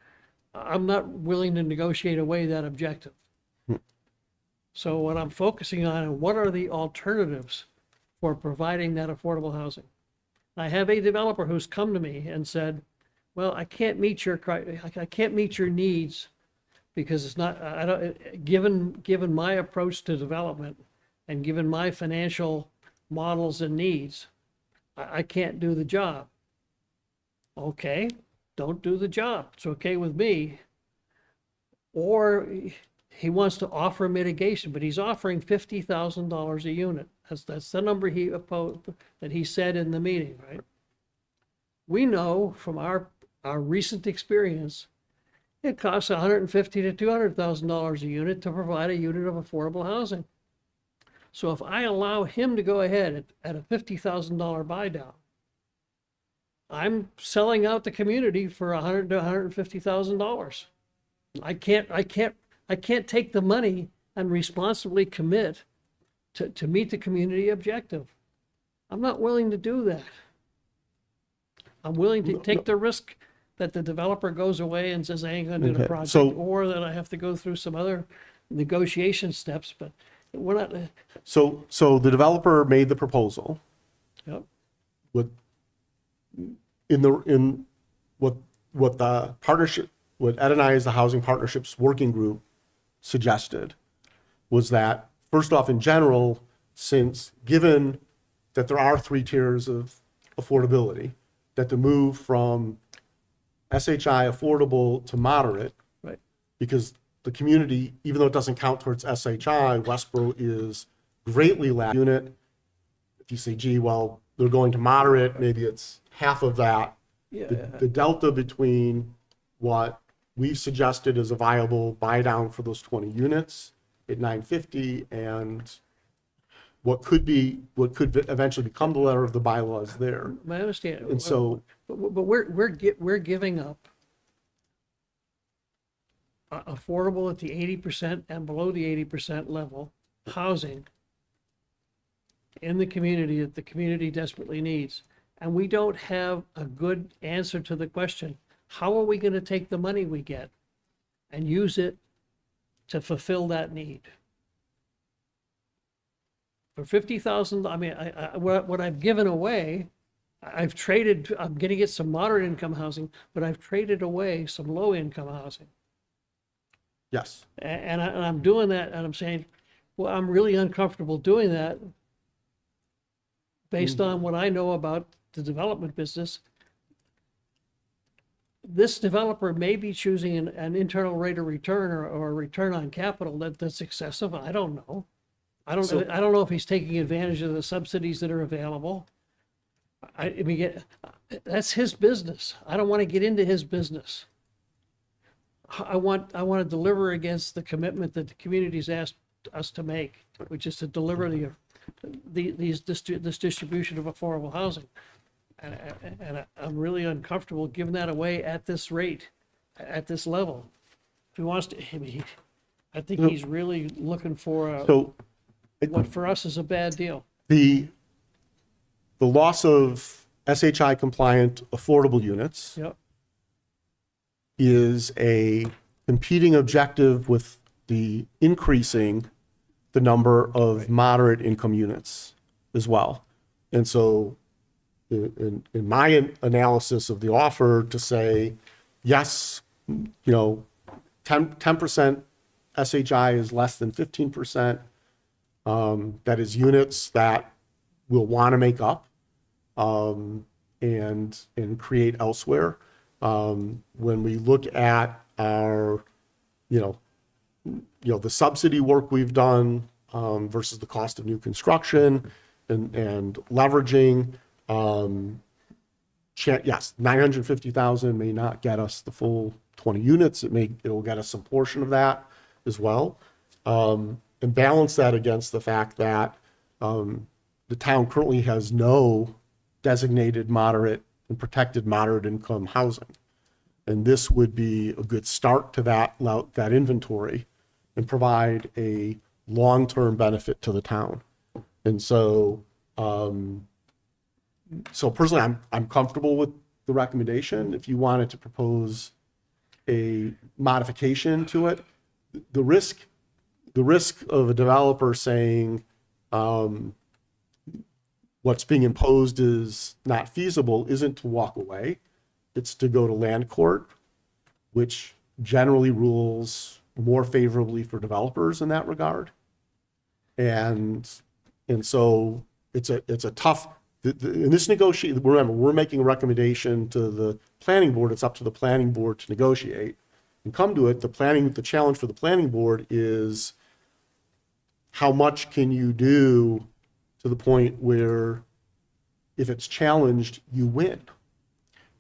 I'm not willing to negotiate away that objective. So what I'm focusing on, is what are the alternatives for providing that affordable housing? I have a developer who's come to me and said, well, I can't meet your needs because it's not, I don't, given my approach to development and given my financial models and needs, I can't do the job. Okay, don't do the job. It's okay with me. Or he wants to offer mitigation, but he's offering $50,000 a unit. That's the number that he said in the meeting, right? We know from our recent experience, it costs $150,000 to $200,000 a unit to provide a unit of affordable housing. So if I allow him to go ahead at a $50,000 buy down, I'm selling out the community for $100,000 to $150,000. I can't take the money and responsibly commit to meet the community objective. I'm not willing to do that. I'm willing to take the risk that the developer goes away and says, I ain't gonna do the Okay, project, so- or that I have to go through some other negotiation steps, but we're not, So the developer made the proposal. yep, What the partnership, what Ed and I as the Housing Partnerships Working Group suggested was that, first off, in general, since given that there are 3 tiers of affordability, that to move from SHI affordable to moderate, right. because the community, even though it doesn't count towards SHI, Westborough is greatly less unit. If you say, gee, well, they're going to moderate, maybe it's half of that. Yeah, The delta between what we've suggested as a viable buy down for those 20 units at 950 and what could eventually become the letter of the bylaws there. I understand. And so, But we're giving up affordable at the 80% and below the 80% level housing in the community that the community desperately needs. And we don't have a good answer to the question, how are we going to take the money we get and use it to fulfill that need? For 50,000, I mean, what I've given away, I'm going to get some moderate income housing, but I've traded away some low income housing. yes. And I'm doing that, and I'm saying, well, I'm really uncomfortable doing that based on what I know about the development business. This developer may be choosing an internal rate of return or a return on capital that's excessive. I don't know. I don't know if he's taking advantage of the subsidies that are available. I mean, that's his business. I don't want to get into his business. I want to deliver against the commitment that the community's asked us to make, which is to deliver this distribution of affordable housing. And I'm really uncomfortable giving that away at this rate, at this level. If he wants to, I think he's really looking for So what for us is a bad deal. the loss of SHI compliant affordable units Yep. is a competing objective with the increasing the number of moderate income units as well. And so in my analysis of the offer to say, yes, 10% SHI is less than 15%. That is units that we'll want to make up and create elsewhere. When we look at our, the subsidy work we've done versus the cost of new construction and leveraging, yes, 950,000 may not get us the full 20 units. It'll get us some portion of that as well. And balance that against the fact that the town currently has no designated moderate and protected moderate income housing. And this would be a good start to that inventory and provide a long-term benefit to the town. And so, personally, I'm comfortable with the recommendation. If you wanted to propose a modification to it, the risk of a developer saying what's being imposed is not feasible isn't to walk away. It's to go to land court, which generally rules more favorably for developers in that regard. And so it's a tough, in this negotiation, remember, we're making a recommendation to the planning board. It's up to the planning board to negotiate and come to it. The challenge for the planning board is how much can you do to the point where if it's challenged, you win.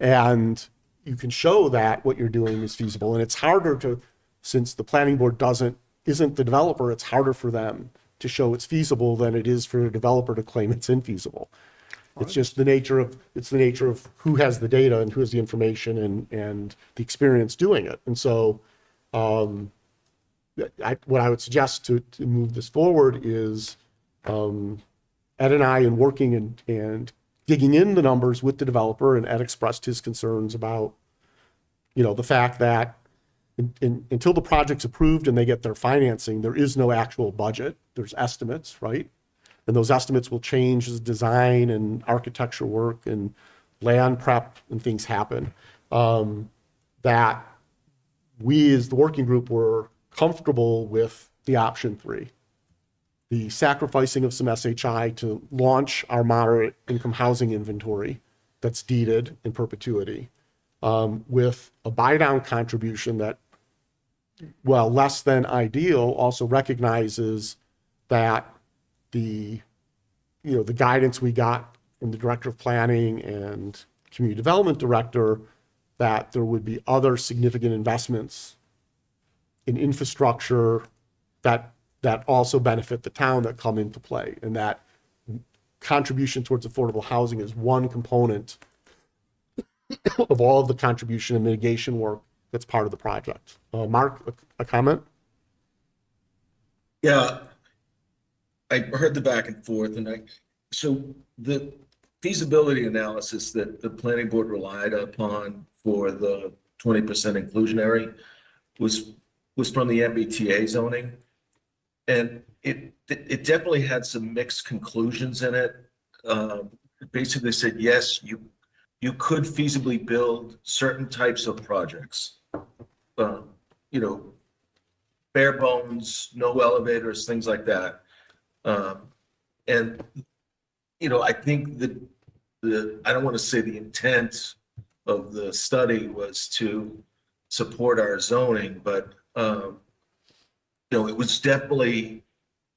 And you can show that what you're doing is feasible. And it's harder to, since the planning board isn't the developer, it's harder for them to show it's feasible than it is for a developer to claim it's infeasible. It's just the nature of who has the data and who has the information and the experience doing it. And so what I would suggest to move this forward is Ed and I, in working and digging in the numbers with the developer, and Ed expressed his concerns about, the fact that until the project's approved and they get their financing, there is no actual budget. There's estimates, right? And those estimates will change as design and architecture work and land prep and things happen. That we as the working group were comfortable with the option 3. The sacrificing of some SHI to launch our moderate income housing inventory that's deeded in perpetuity, with a buy down contribution that, well, less than ideal, also recognizes that the guidance we got from the director of planning and community development director, that there would be other significant investments in infrastructure that also benefit the town that come into play, and that contribution towards affordable housing is one component of all of the contribution and mitigation work that's part of the project. Mark, a comment? Yeah, I heard the back and forth, and so the feasibility analysis that the planning board relied upon for the 20% inclusionary was from the MBTA zoning. And it definitely had some mixed conclusions in it. It basically said, yes, you could feasibly build certain types of projects. Bare bones, no elevators, things like that. And I think that I don't want to say the intent of the study was to support our zoning, but it was definitely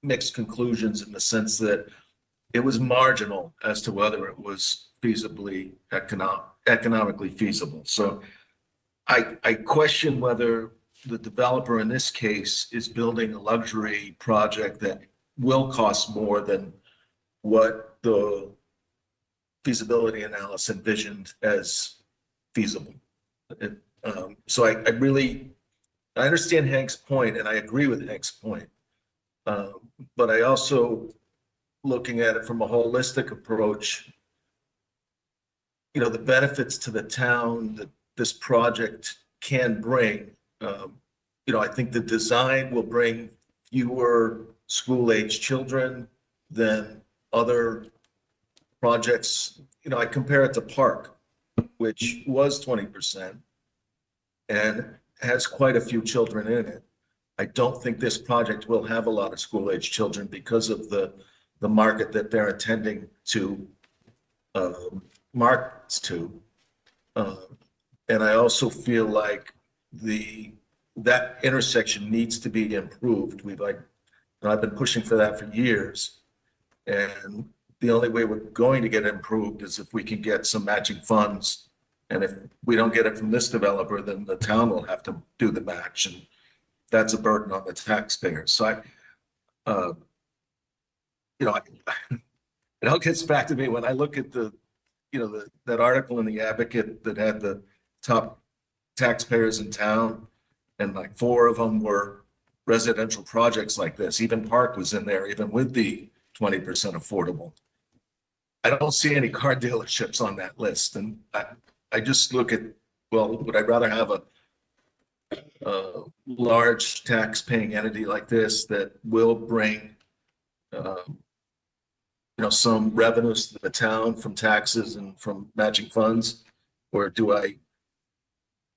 mixed conclusions in the sense that it was marginal as to whether it was feasibly economically feasible. So I question whether the developer in this case is building a luxury project that will cost more than what the feasibility analysis envisioned as feasible. So I understand Hank's point, and I agree with Hank's point. But I also, looking at it from a holistic approach, the benefits to the town that this project can bring, I think the design will bring fewer school-age children than other projects. I compare it to Park, which was 20% and has quite a few children in it. I don't think this project will have a lot of school-age children because of the market that they're intending to market to. And I also feel like that intersection needs to be improved. I've been pushing for that for years. And the only way we're going to get improved is if we can get some matching funds. And if we don't get it from this developer, then the town will have to do the match, and that's a burden on the taxpayers. So you know, it all gets back to me when I look at that article in the Advocate that had the top taxpayers in town, and like 4 of them were residential projects like this. Even Park was in there, even with the 20% affordable. I don't see any car dealerships on that list, and I just look at, well, would I rather have a large tax-paying entity like this that will bring some revenues to the town from taxes and from matching funds? Or do I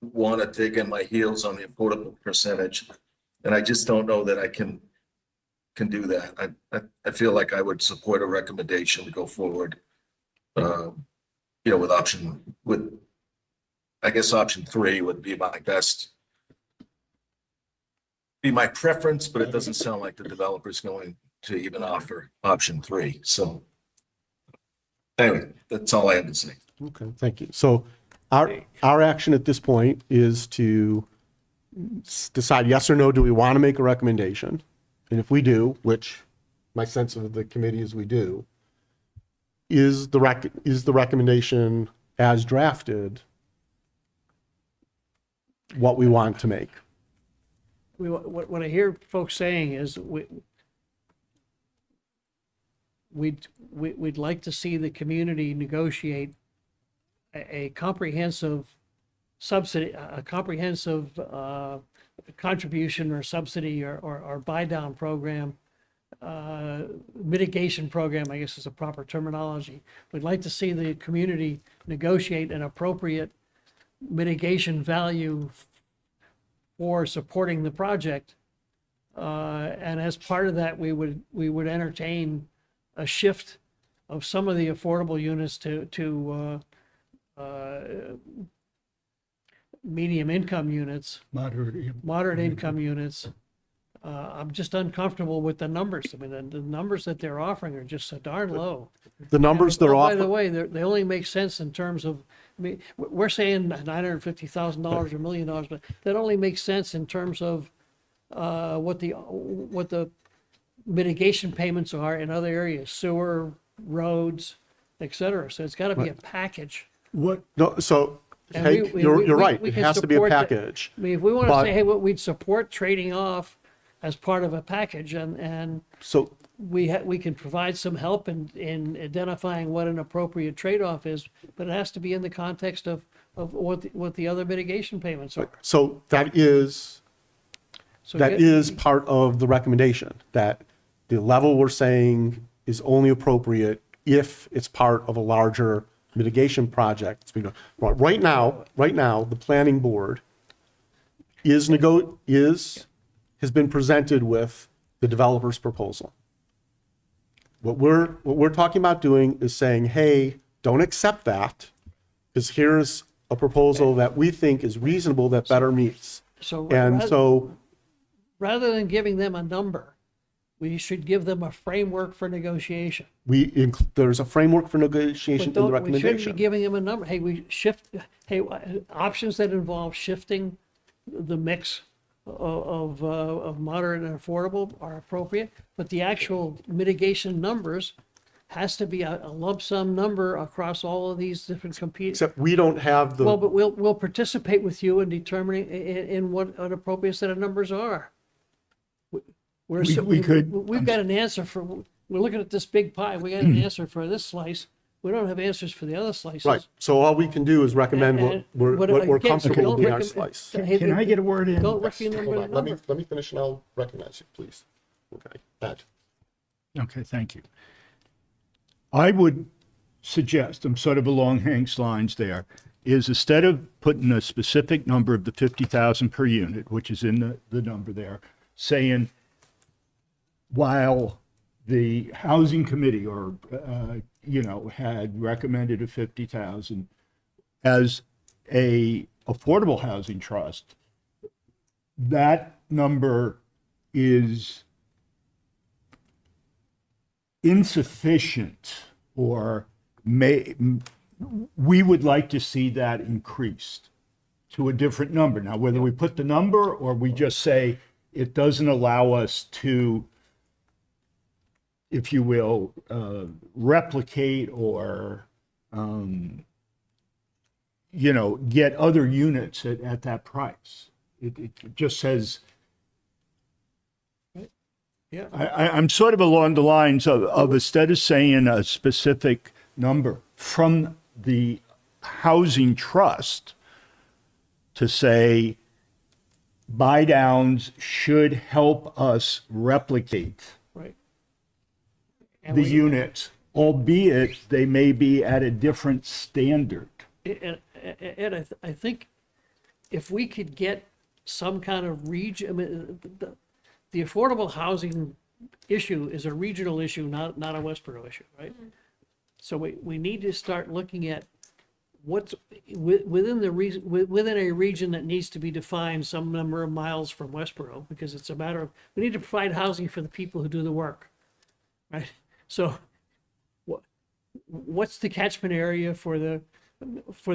want to dig in my heels on the affordable percentage? And I just don't know that I can do that. I feel like I would support a recommendation to go forward, I guess option 3 would be my preference, but it doesn't sound like the developer's going to even offer option 3. So anyway, that's all I have to say. Okay, thank you. So our action at this point is to decide yes or no, do we want to make a recommendation? And if we do, which my sense of the committee is we do, is the recommendation as drafted what we want to make? What I hear folks saying is we'd like to see the community negotiate a comprehensive subsidy, a comprehensive contribution or subsidy or buy down program, mitigation program, I guess is a proper terminology. We'd like to see the community negotiate an appropriate mitigation value for supporting the project. And as part of that, we would entertain a shift of some of the affordable units to medium income units, moderate income units. I'm just uncomfortable with the numbers. I mean, the numbers that they're offering are just so darn low. The numbers they're By the offering, way, they only make sense in terms of, I mean, we're saying $950,000 or $1 million, but that only makes sense in terms of what the mitigation payments are in other areas, sewer, roads, et cetera. So it's got to be a package. What, no, so, And Hank, you're right, we it can has to be a support that. package. I mean, if we want to But- say, hey, what we'd support trading off as part of a package, and So, we can provide some help in identifying what an appropriate trade-off is, but it has to be in the context of what the other mitigation payments are. so that is So That get- is part of the recommendation, that the level we're saying is only appropriate if it's part of a larger mitigation project. Right now, the planning board has been presented with the developer's proposal. What we're talking about doing is saying, hey, don't accept that, because here's a proposal that we think is reasonable that better meets. So And rather than giving them a number, we should give them a framework for negotiation. there's a framework for negotiation But in the we shouldn't be recommendation. giving them a number. Hey, options that involve shifting the mix of moderate and affordable are appropriate, but the actual mitigation numbers has to be a lump sum number across all of these different competing. Except we don't have Well, the, but we'll participate with you in determining in what an appropriate set of numbers are. We could- We've got an answer for, we're looking at this big pie, we got an answer for this slice. We don't have answers for the other slices. right, so all we can do is recommend what And- we're but what we're again, comfortable don't with in our recommend- slice. Hey, can I get a word in? Don't recommend Hold a on, number. let me finish and I'll recognize you, please. Okay, Pat. Okay, thank you. I would suggest, I'm sort of along Hank's lines there, is instead of putting a specific number of the 50,000 per unit, which is in the number there, saying, while the housing committee had recommended a 50,000 as a Affordable Housing Trust, that number is insufficient, or we would like to see that increased to a different number. Now, whether we put the number or we just say it doesn't allow us to, if you will, replicate or, get other units at that price. It just says, Yeah. I'm sort of along the lines of instead of saying a specific number from the housing trust, to say buy downs should help us replicate Right. the units, albeit they may be at a different standard. And I think if we could get some kind of region, I mean, the affordable housing issue is a regional issue, not a Westborough issue, right? So we need to start looking at what's within a region that needs to be defined some number of miles from Westborough, because it's a matter of, we need to provide housing for the people who do the work, right? So what's the catchment area for the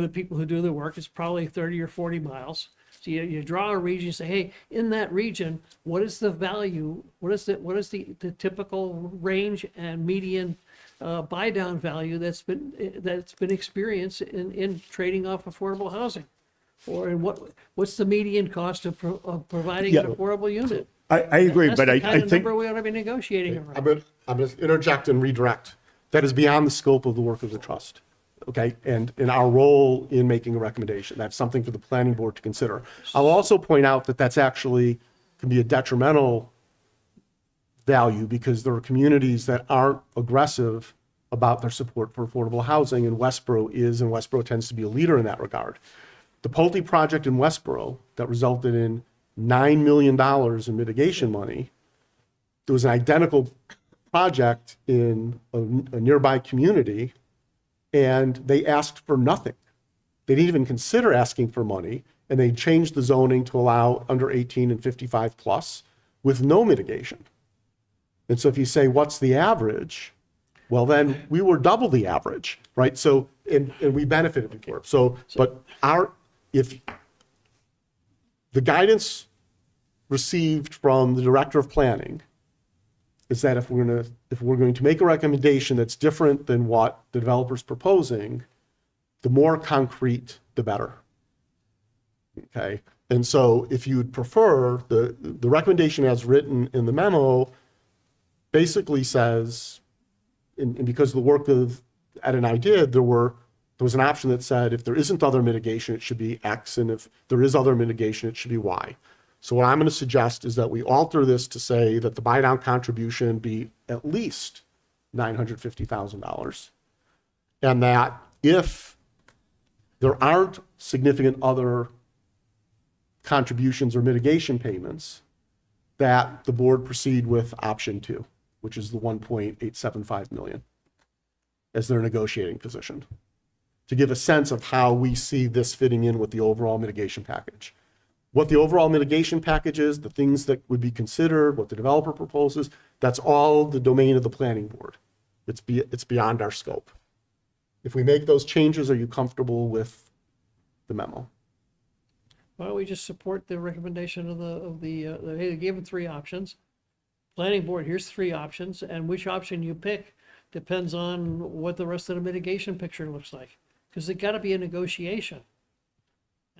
people who do the work? It's probably 30 or 40 miles. So you draw a region, you say, hey, in that region, what is the value? What is the typical range and median buy down value that's been experienced in trading off affordable housing? Or in what's the median cost of providing an affordable unit? I agree, That's but the I kind of think number we ought to be negotiating I'm around. going to interject and redirect. That is beyond the scope of the work of the trust. Okay, and in our role in making a recommendation, that's something for the planning board to consider. I'll also point out that that's actually can be a detrimental value, because there are communities that aren't aggressive about their support for affordable housing, and Westborough tends to be a leader in that regard. The Pulte project in Westborough that resulted in $9 million in mitigation money, there was an identical project in a nearby community, and they asked for nothing. They didn't even consider asking for money, and they changed the zoning to allow under 18 and 55 plus with no mitigation. And so if you say, what's the average? Well, then we were double the average, right? So, and we benefited before. So, but if the guidance received from the director of planning is that if we're going to make a recommendation that's different than what the developer's proposing, the more concrete, the better. Okay, and so if you would prefer, the recommendation as written in the memo basically says, and because of the work of Ed and I did, there was an option that said if there isn't other mitigation, it should be X, and if there is other mitigation, it should be Y. So what I'm going to suggest is that we alter this to say that the buy down contribution be at least $950,000, and that if there aren't significant other contributions or mitigation payments, that the board proceed with option 2, which is the 1.875 million as their negotiating position, to give a sense of how we see this fitting in with the overall mitigation package. What the overall mitigation package is, the things that would be considered, what the developer proposes, that's all the domain of the planning board. It's beyond our scope. If we make those changes, are you comfortable with the memo? Why don't we just support the recommendation of the hey, they gave them 3 options. Planning board, here's 3 options, and which option you pick depends on what the rest of the mitigation picture looks like. Because it gotta be a negotiation.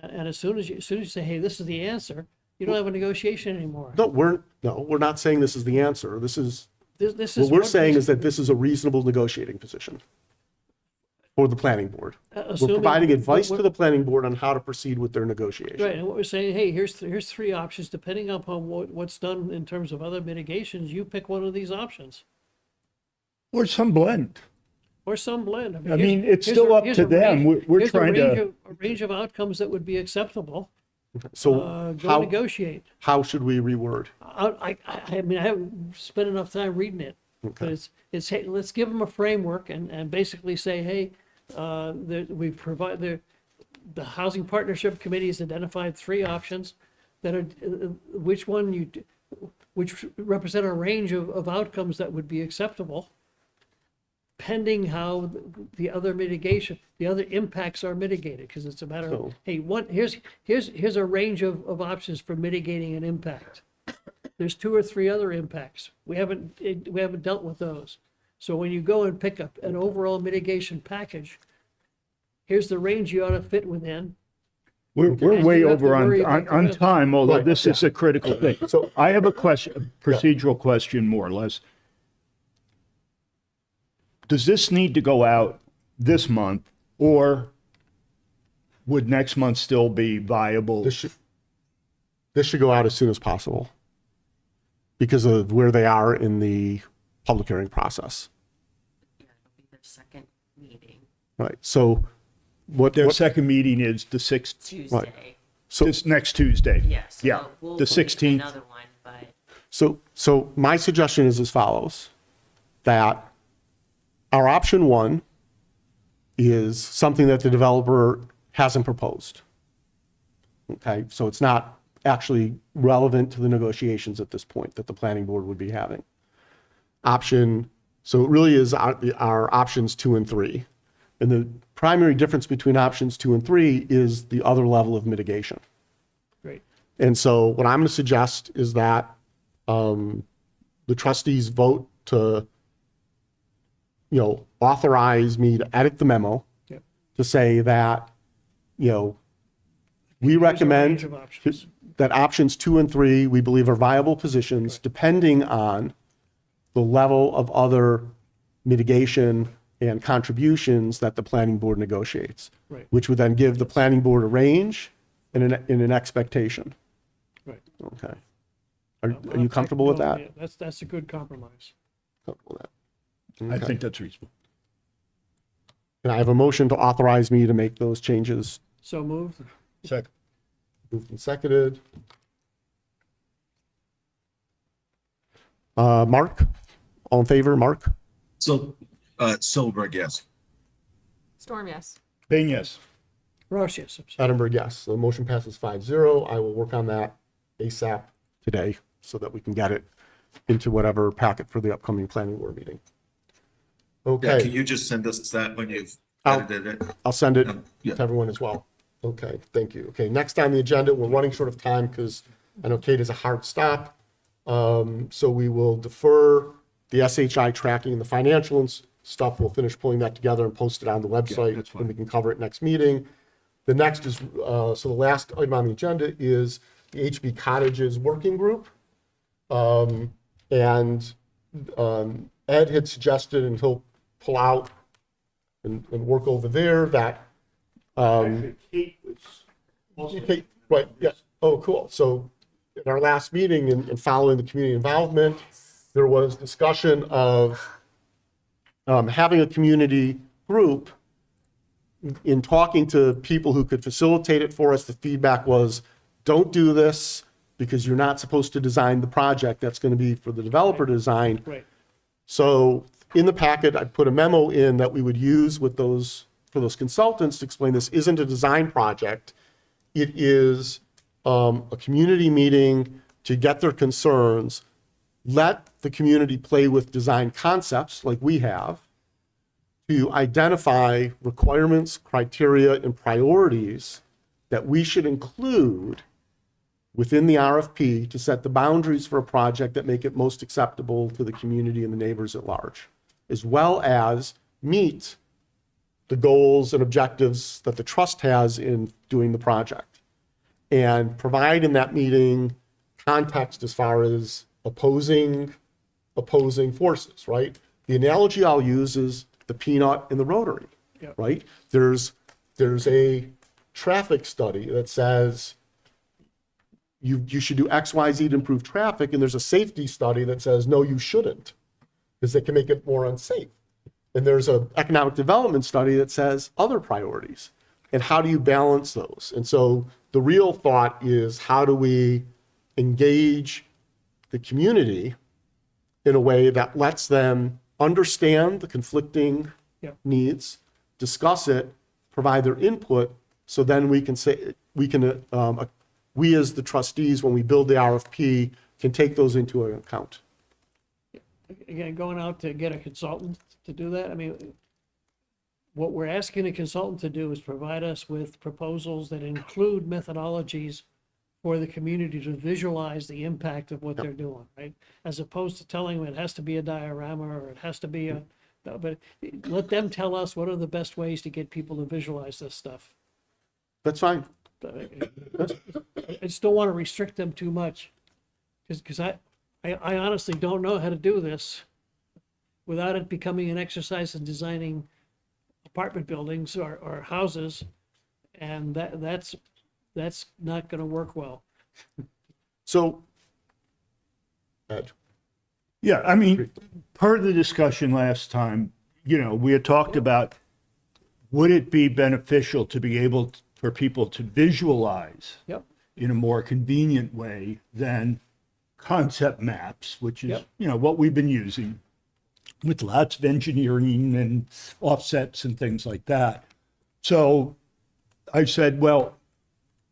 And as soon as you say, hey, this is the answer, you don't have a negotiation anymore. No, we're not saying this is the answer. This is This what we're saying is that this is a reasonable negotiating position for the planning board. We're providing advice to the planning board on how to proceed with their negotiation. Right, and what we're saying, hey, here's 3 options, depending upon what's done in terms of other mitigations, you pick one of these options. or some blend. Or some blend. I mean, it's still up to them. We're trying to. A range of outcomes that would be acceptable. So Go negotiate. how should we reword? I mean, I haven't spent enough time reading it, but it's hey, let's give them a framework and basically say, hey, we provide the Housing Partnership Committee has identified 3 options that are, which represent a range of outcomes that would be acceptable, pending how the other impacts are mitigated, because it's a matter So- of, hey, here's a range of options for mitigating an impact. There's 2 or 3 other impacts. We haven't dealt with those. So when you go and pick up an overall mitigation package, here's the range you ought to fit within. We're And way you have to over worry on about the rest. time, although Right, this is a critical thing. So- I have a question, a procedural question, more or less. Does this need to go out this month, or would next month still be viable? This should go out as soon as possible because of where they are in the public hearing process. Yeah, it'll be their second meeting, Right. So Their what second meeting is the 6th, Tuesday. so this next Tuesday. Yes. Yeah, we'll the do 16th. Another one, but so my suggestion is as follows, that our option 1 is something that the developer hasn't proposed. Okay, so it's not actually relevant to the negotiations at this point that the planning board would be having. So it really is our options 2 and 3. And the primary difference between options 2 and 3 is the other level of mitigation. Great. And so what I'm going to suggest is that the trustees vote to, authorize me to edit the memo Yep. to say that, we Here's a range recommend of options. that options 2 and 3, we believe are viable positions, depending on the level of other mitigation and contributions that the planning board negotiates. Right. Which would then give the planning board a range and an expectation. Right. Okay. Are you comfortable with that? Yeah, that's a good compromise. Comfortable with that? I Okay. think that's reasonable. Can I have a motion to authorize me to make those changes? So moved. Second. Moved and seconded. Mark? All in favor, Mark? So, Solberg, yes. Storm, yes. Bing, yes. Ross, yes. I'm sorry. Edinburgh, yes. So the motion passes 5-0. I will work on that ASAP today so that we can get it into whatever packet for the upcoming planning board meeting. Yeah, can Okay, you just send us that when you've I'll- edited it? I'll send it Yeah. to everyone as well. Okay, thank you. Okay, next on the agenda, we're running short of time because I know Kate is a hard stop. So we will defer the SHI tracking and the financial stuff. We'll finish pulling that together and post it on the website, that's fine. and we can cover it next meeting. The next is, so the last item on the agenda is the HB Cottages Working Group. And Ed had suggested, and he'll pull out and work over there, that Kate was okay, right, yeah. Oh, cool. So in our last meeting and following the community involvement, there was discussion of having a community group. In talking to people who could facilitate it for us, the feedback was, don't do this because you're not supposed to design the project. That's going to be for the developer to design. Right. So in the packet, I put a memo in that we would use with those, for those consultants to explain this isn't a design project. It is a community meeting to get their concerns, let the community play with design concepts like we have, to identify requirements, criteria, and priorities that we should include within the RFP to set the boundaries for a project that make it most acceptable to the community and the neighbors at large, as well as meet the goals and objectives that the trust has in doing the project. And provide in that meeting context as far as opposing forces, right? The analogy I'll use is the peanut and the rotary, Yep. right? There's a traffic study that says you should do X, Y, Z to improve traffic, and there's a safety study that says, no, you shouldn't, because they can make it more unsafe. And there's an economic development study that says other priorities. And how do you balance those? And so the real thought is, how do we engage the community in a way that lets them understand the conflicting Yep. needs, discuss it, provide their input, So then we can say, we as the trustees, when we build the RFP, can take those into account. Again, going out to get a consultant to do that, I mean, what we're asking a consultant to do is provide us with proposals that include methodologies for the community to visualize the impact of what they're doing, right? As opposed to telling them it has to be a diorama or it has to be a, but let them tell us what are the best ways to get people to visualize this stuff. That's fine. I just don't want to restrict them too much, because I honestly don't know how to do this without it becoming an exercise in designing apartment buildings or houses, and that's not going to work well. So, Ed, Yeah, I mean, per the discussion last time, we had talked about, would it be beneficial to be able for people to visualize Yep. in a more convenient way than concept maps, which is, Yep. what we've been using with lots of engineering and offsets and things like that. So I said, well,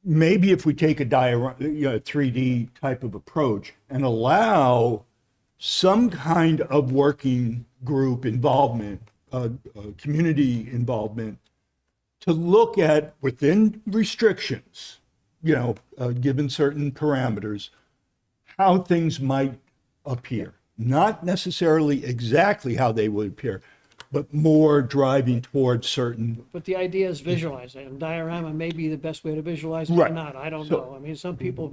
maybe if we take a 3D type of approach and allow some kind of working group involvement, community involvement, to look at within restrictions, given certain parameters, how things might appear. Not necessarily exactly how they would appear, but more driving towards certain. But the idea is visualize it, and diorama may be the best way to visualize it or Right. not. I don't So- know. I mean, some people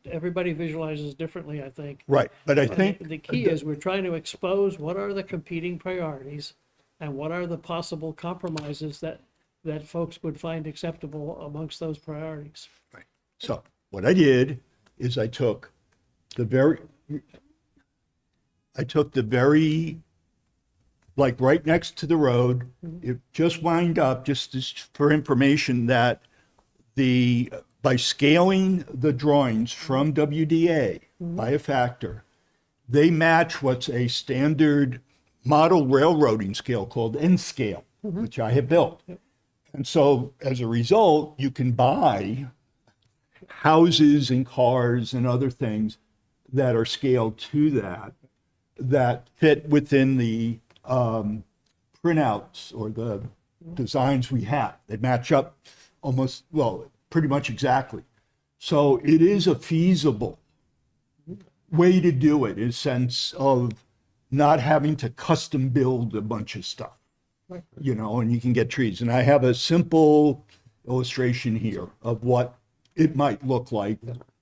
everybody visualizes differently, I think. Right, but I But think the key is we're trying to expose what are the competing priorities and what are the possible compromises that folks would find acceptable amongst those priorities. so. What I did is I took the very, like right next to the road. It just wind up, just as for information, that by scaling the drawings from WDA by a factor, they match what's a standard model railroading scale called N scale, which I have built. And so as a result, you can buy houses and cars and other things that are scaled to that fit within the printouts or the designs we have. They match up pretty much exactly. So it is a feasible way to do it, in a sense of not having to custom build a bunch of stuff. Right. And you can get trees. And I have a simple illustration here of what it might look like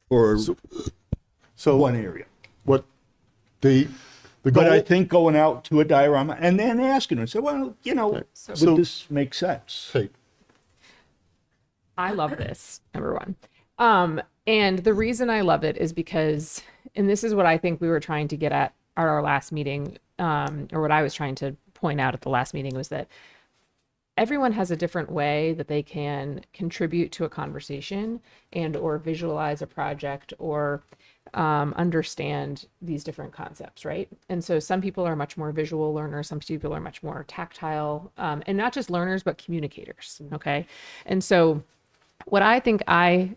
for so one area. what the But goal, I think going out to a diorama and then asking them, say, well, would So- this make sense? hey, I love this, number one. And the reason I love it is because, and this is what I think we were trying to get at our last meeting, or what I was trying to point out at the last meeting, was that everyone has a different way that they can contribute to a conversation and or visualize a project or understand these different concepts, right? And so some people are much more visual learners, some people are much more tactile, and not just learners, but communicators, okay? And so what I think I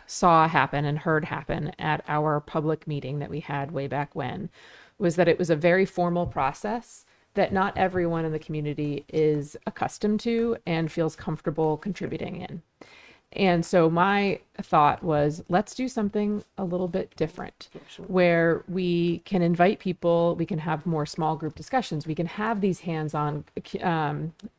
saw happen and heard happen at our public meeting that we had way back when was that it was a very formal process that not everyone in the community is accustomed to and feels comfortable contributing in. And so my thought was, let's do something a little bit different where we can invite people, we can have more small group discussions, we can have these hands-on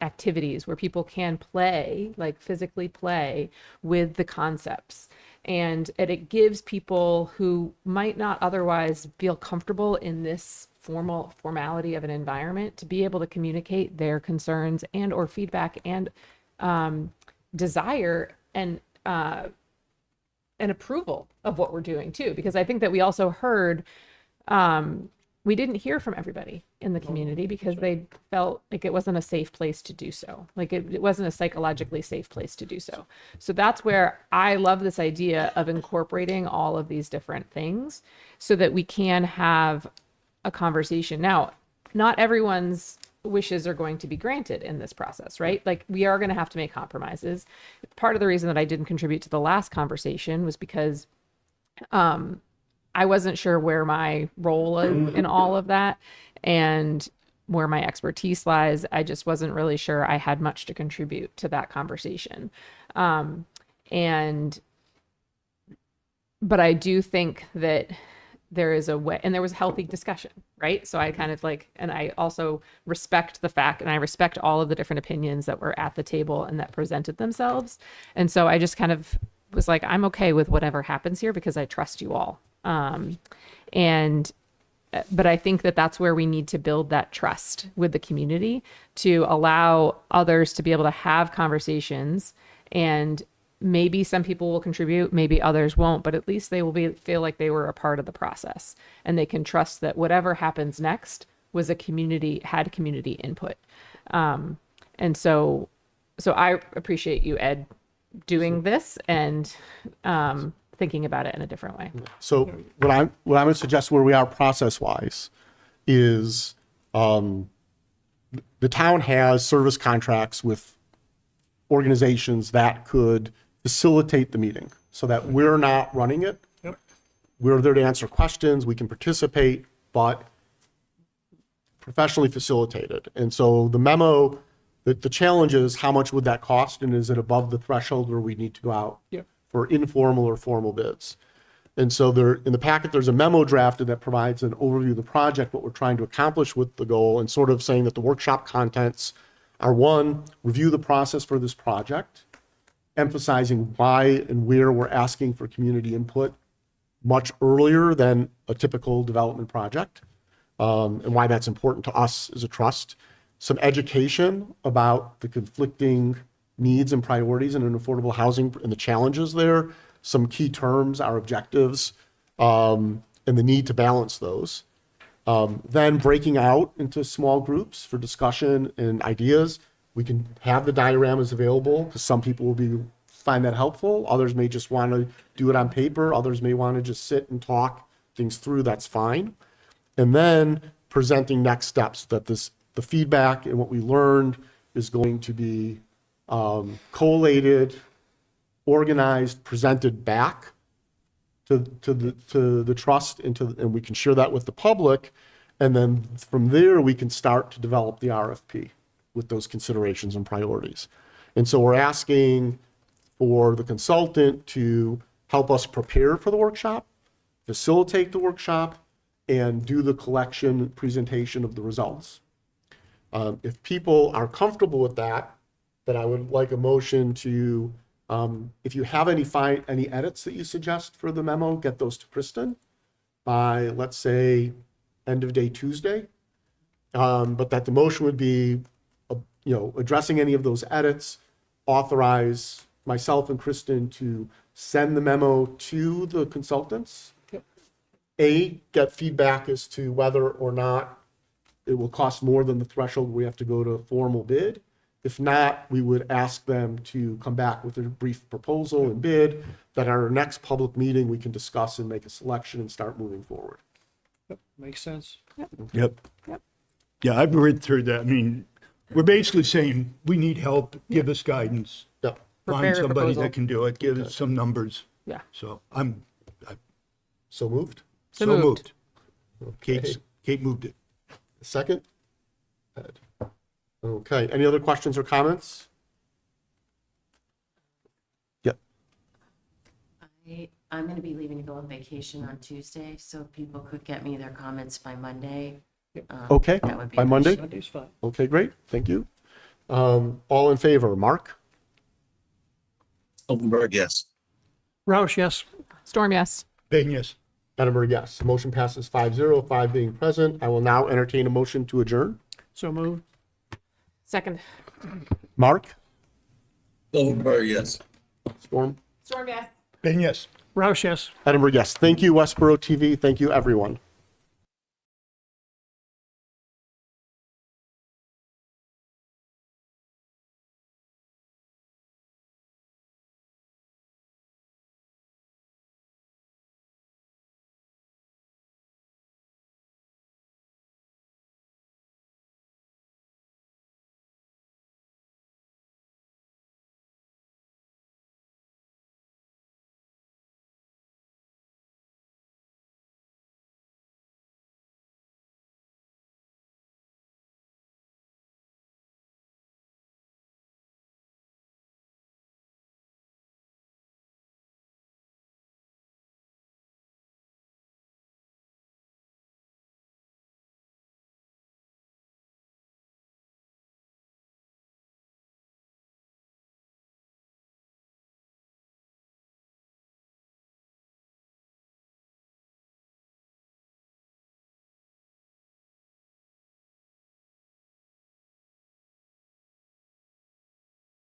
activities where people can play, like physically play with the concepts. And it gives people who might not otherwise feel comfortable in this formality of an environment to be able to communicate their concerns and or feedback and desire and approval of what we're doing too, because I think that we also heard we didn't hear from everybody in the community because they felt like it wasn't a safe place to do so. Like it wasn't a psychologically safe place to do so. So that's where I love this idea of incorporating all of these different things so that we can have a conversation. Now, not everyone's wishes are going to be granted in this process, right? Like we are going to have to make compromises. Part of the reason that I didn't contribute to the last conversation was because I wasn't sure where my role is in all of that and where my expertise lies. I just wasn't really sure I had much to contribute to that conversation. But I do think that there is a way, and there was healthy discussion, right? So I kind of like, and I also respect the fact, and I respect all of the different opinions that were at the table and that presented themselves. And so I just kind of was like, I'm okay with whatever happens here because I trust you all. But I think that that's where we need to build that trust with the community to allow others to be able to have conversations, and maybe some people will contribute, maybe others won't, but at least they will feel like they were a part of the process, and they can trust that whatever happens next had community input. And so I appreciate you, Ed, doing this and thinking about it in a different way. So what I would suggest where we are process-wise is the town has service contracts with organizations that could facilitate the meeting so that we're not running it. Yep. We're there to answer questions, we can participate, but professionally facilitated. And so the memo, the challenge is how much would that cost, and is it above the threshold where we need to go out Yep. for informal or formal bids? And so there, in the packet, there's a memo drafted that provides an overview of the project, what we're trying to accomplish with the goal, and sort of saying that the workshop contents are: one, review the process for this project, emphasizing why and where we're asking for community input much earlier than a typical development project, and why that's important to us as a trust. Some education about the conflicting needs and priorities in an affordable housing and the challenges there, some key terms, our objectives, and the need to balance those. Then breaking out into small groups for discussion and ideas. We can have the dioramas available because some people will find that helpful. Others may just want to do it on paper. Others may want to just sit and talk things through. That's fine. And then presenting next steps, that the feedback and what we learned is going to be collated, organized, presented back to the trust, and we can share that with the public. And then from there, we can start to develop the RFP with those considerations and priorities. And so we're asking for the consultant to help us prepare for the workshop, facilitate the workshop, and do the collection presentation of the results. If people are comfortable with that, then I would like a motion to, if you have any edits that you suggest for the memo, get those to Kristen by, let's say, end of day Tuesday. But that the motion would be, addressing any of those edits, authorize myself and Kristen to send the memo to the consultants. Yep. Get feedback as to whether or not it will cost more than the threshold we have to go to a formal bid. If not, we would ask them to come back with a brief proposal and bid that at our next public meeting, we can discuss and make a selection and start moving forward. Yep, makes sense. Yep. Yep. Yeah, I've read through that. I mean, we're basically saying, we need help, give us guidance, Yep. find Prepare a somebody proposal. that can do it, give us some numbers. Yeah. So So moved. So moved. Okay. Kate moved it. Second? Ed. Okay, any other questions or comments? Yep. I'm going to be leaving to go on vacation on Tuesday, so if people could get me their comments by Monday. Okay, That would be by Monday? Monday's fine. Okay, great, thank you. All in favor, Mark? Oldenburg, yes. Roush, yes. Storm, yes. Payne, yes. Edinburgh, yes. Motion passes 5-0, 5 being present. I will now entertain a motion to adjourn. So moved. Second. Mark? Oldenburg, yes. Storm? Storm, yes. Payne, yes. Roush, yes. Edinburgh, yes. Thank you, Westborough TV. Thank you, everyone.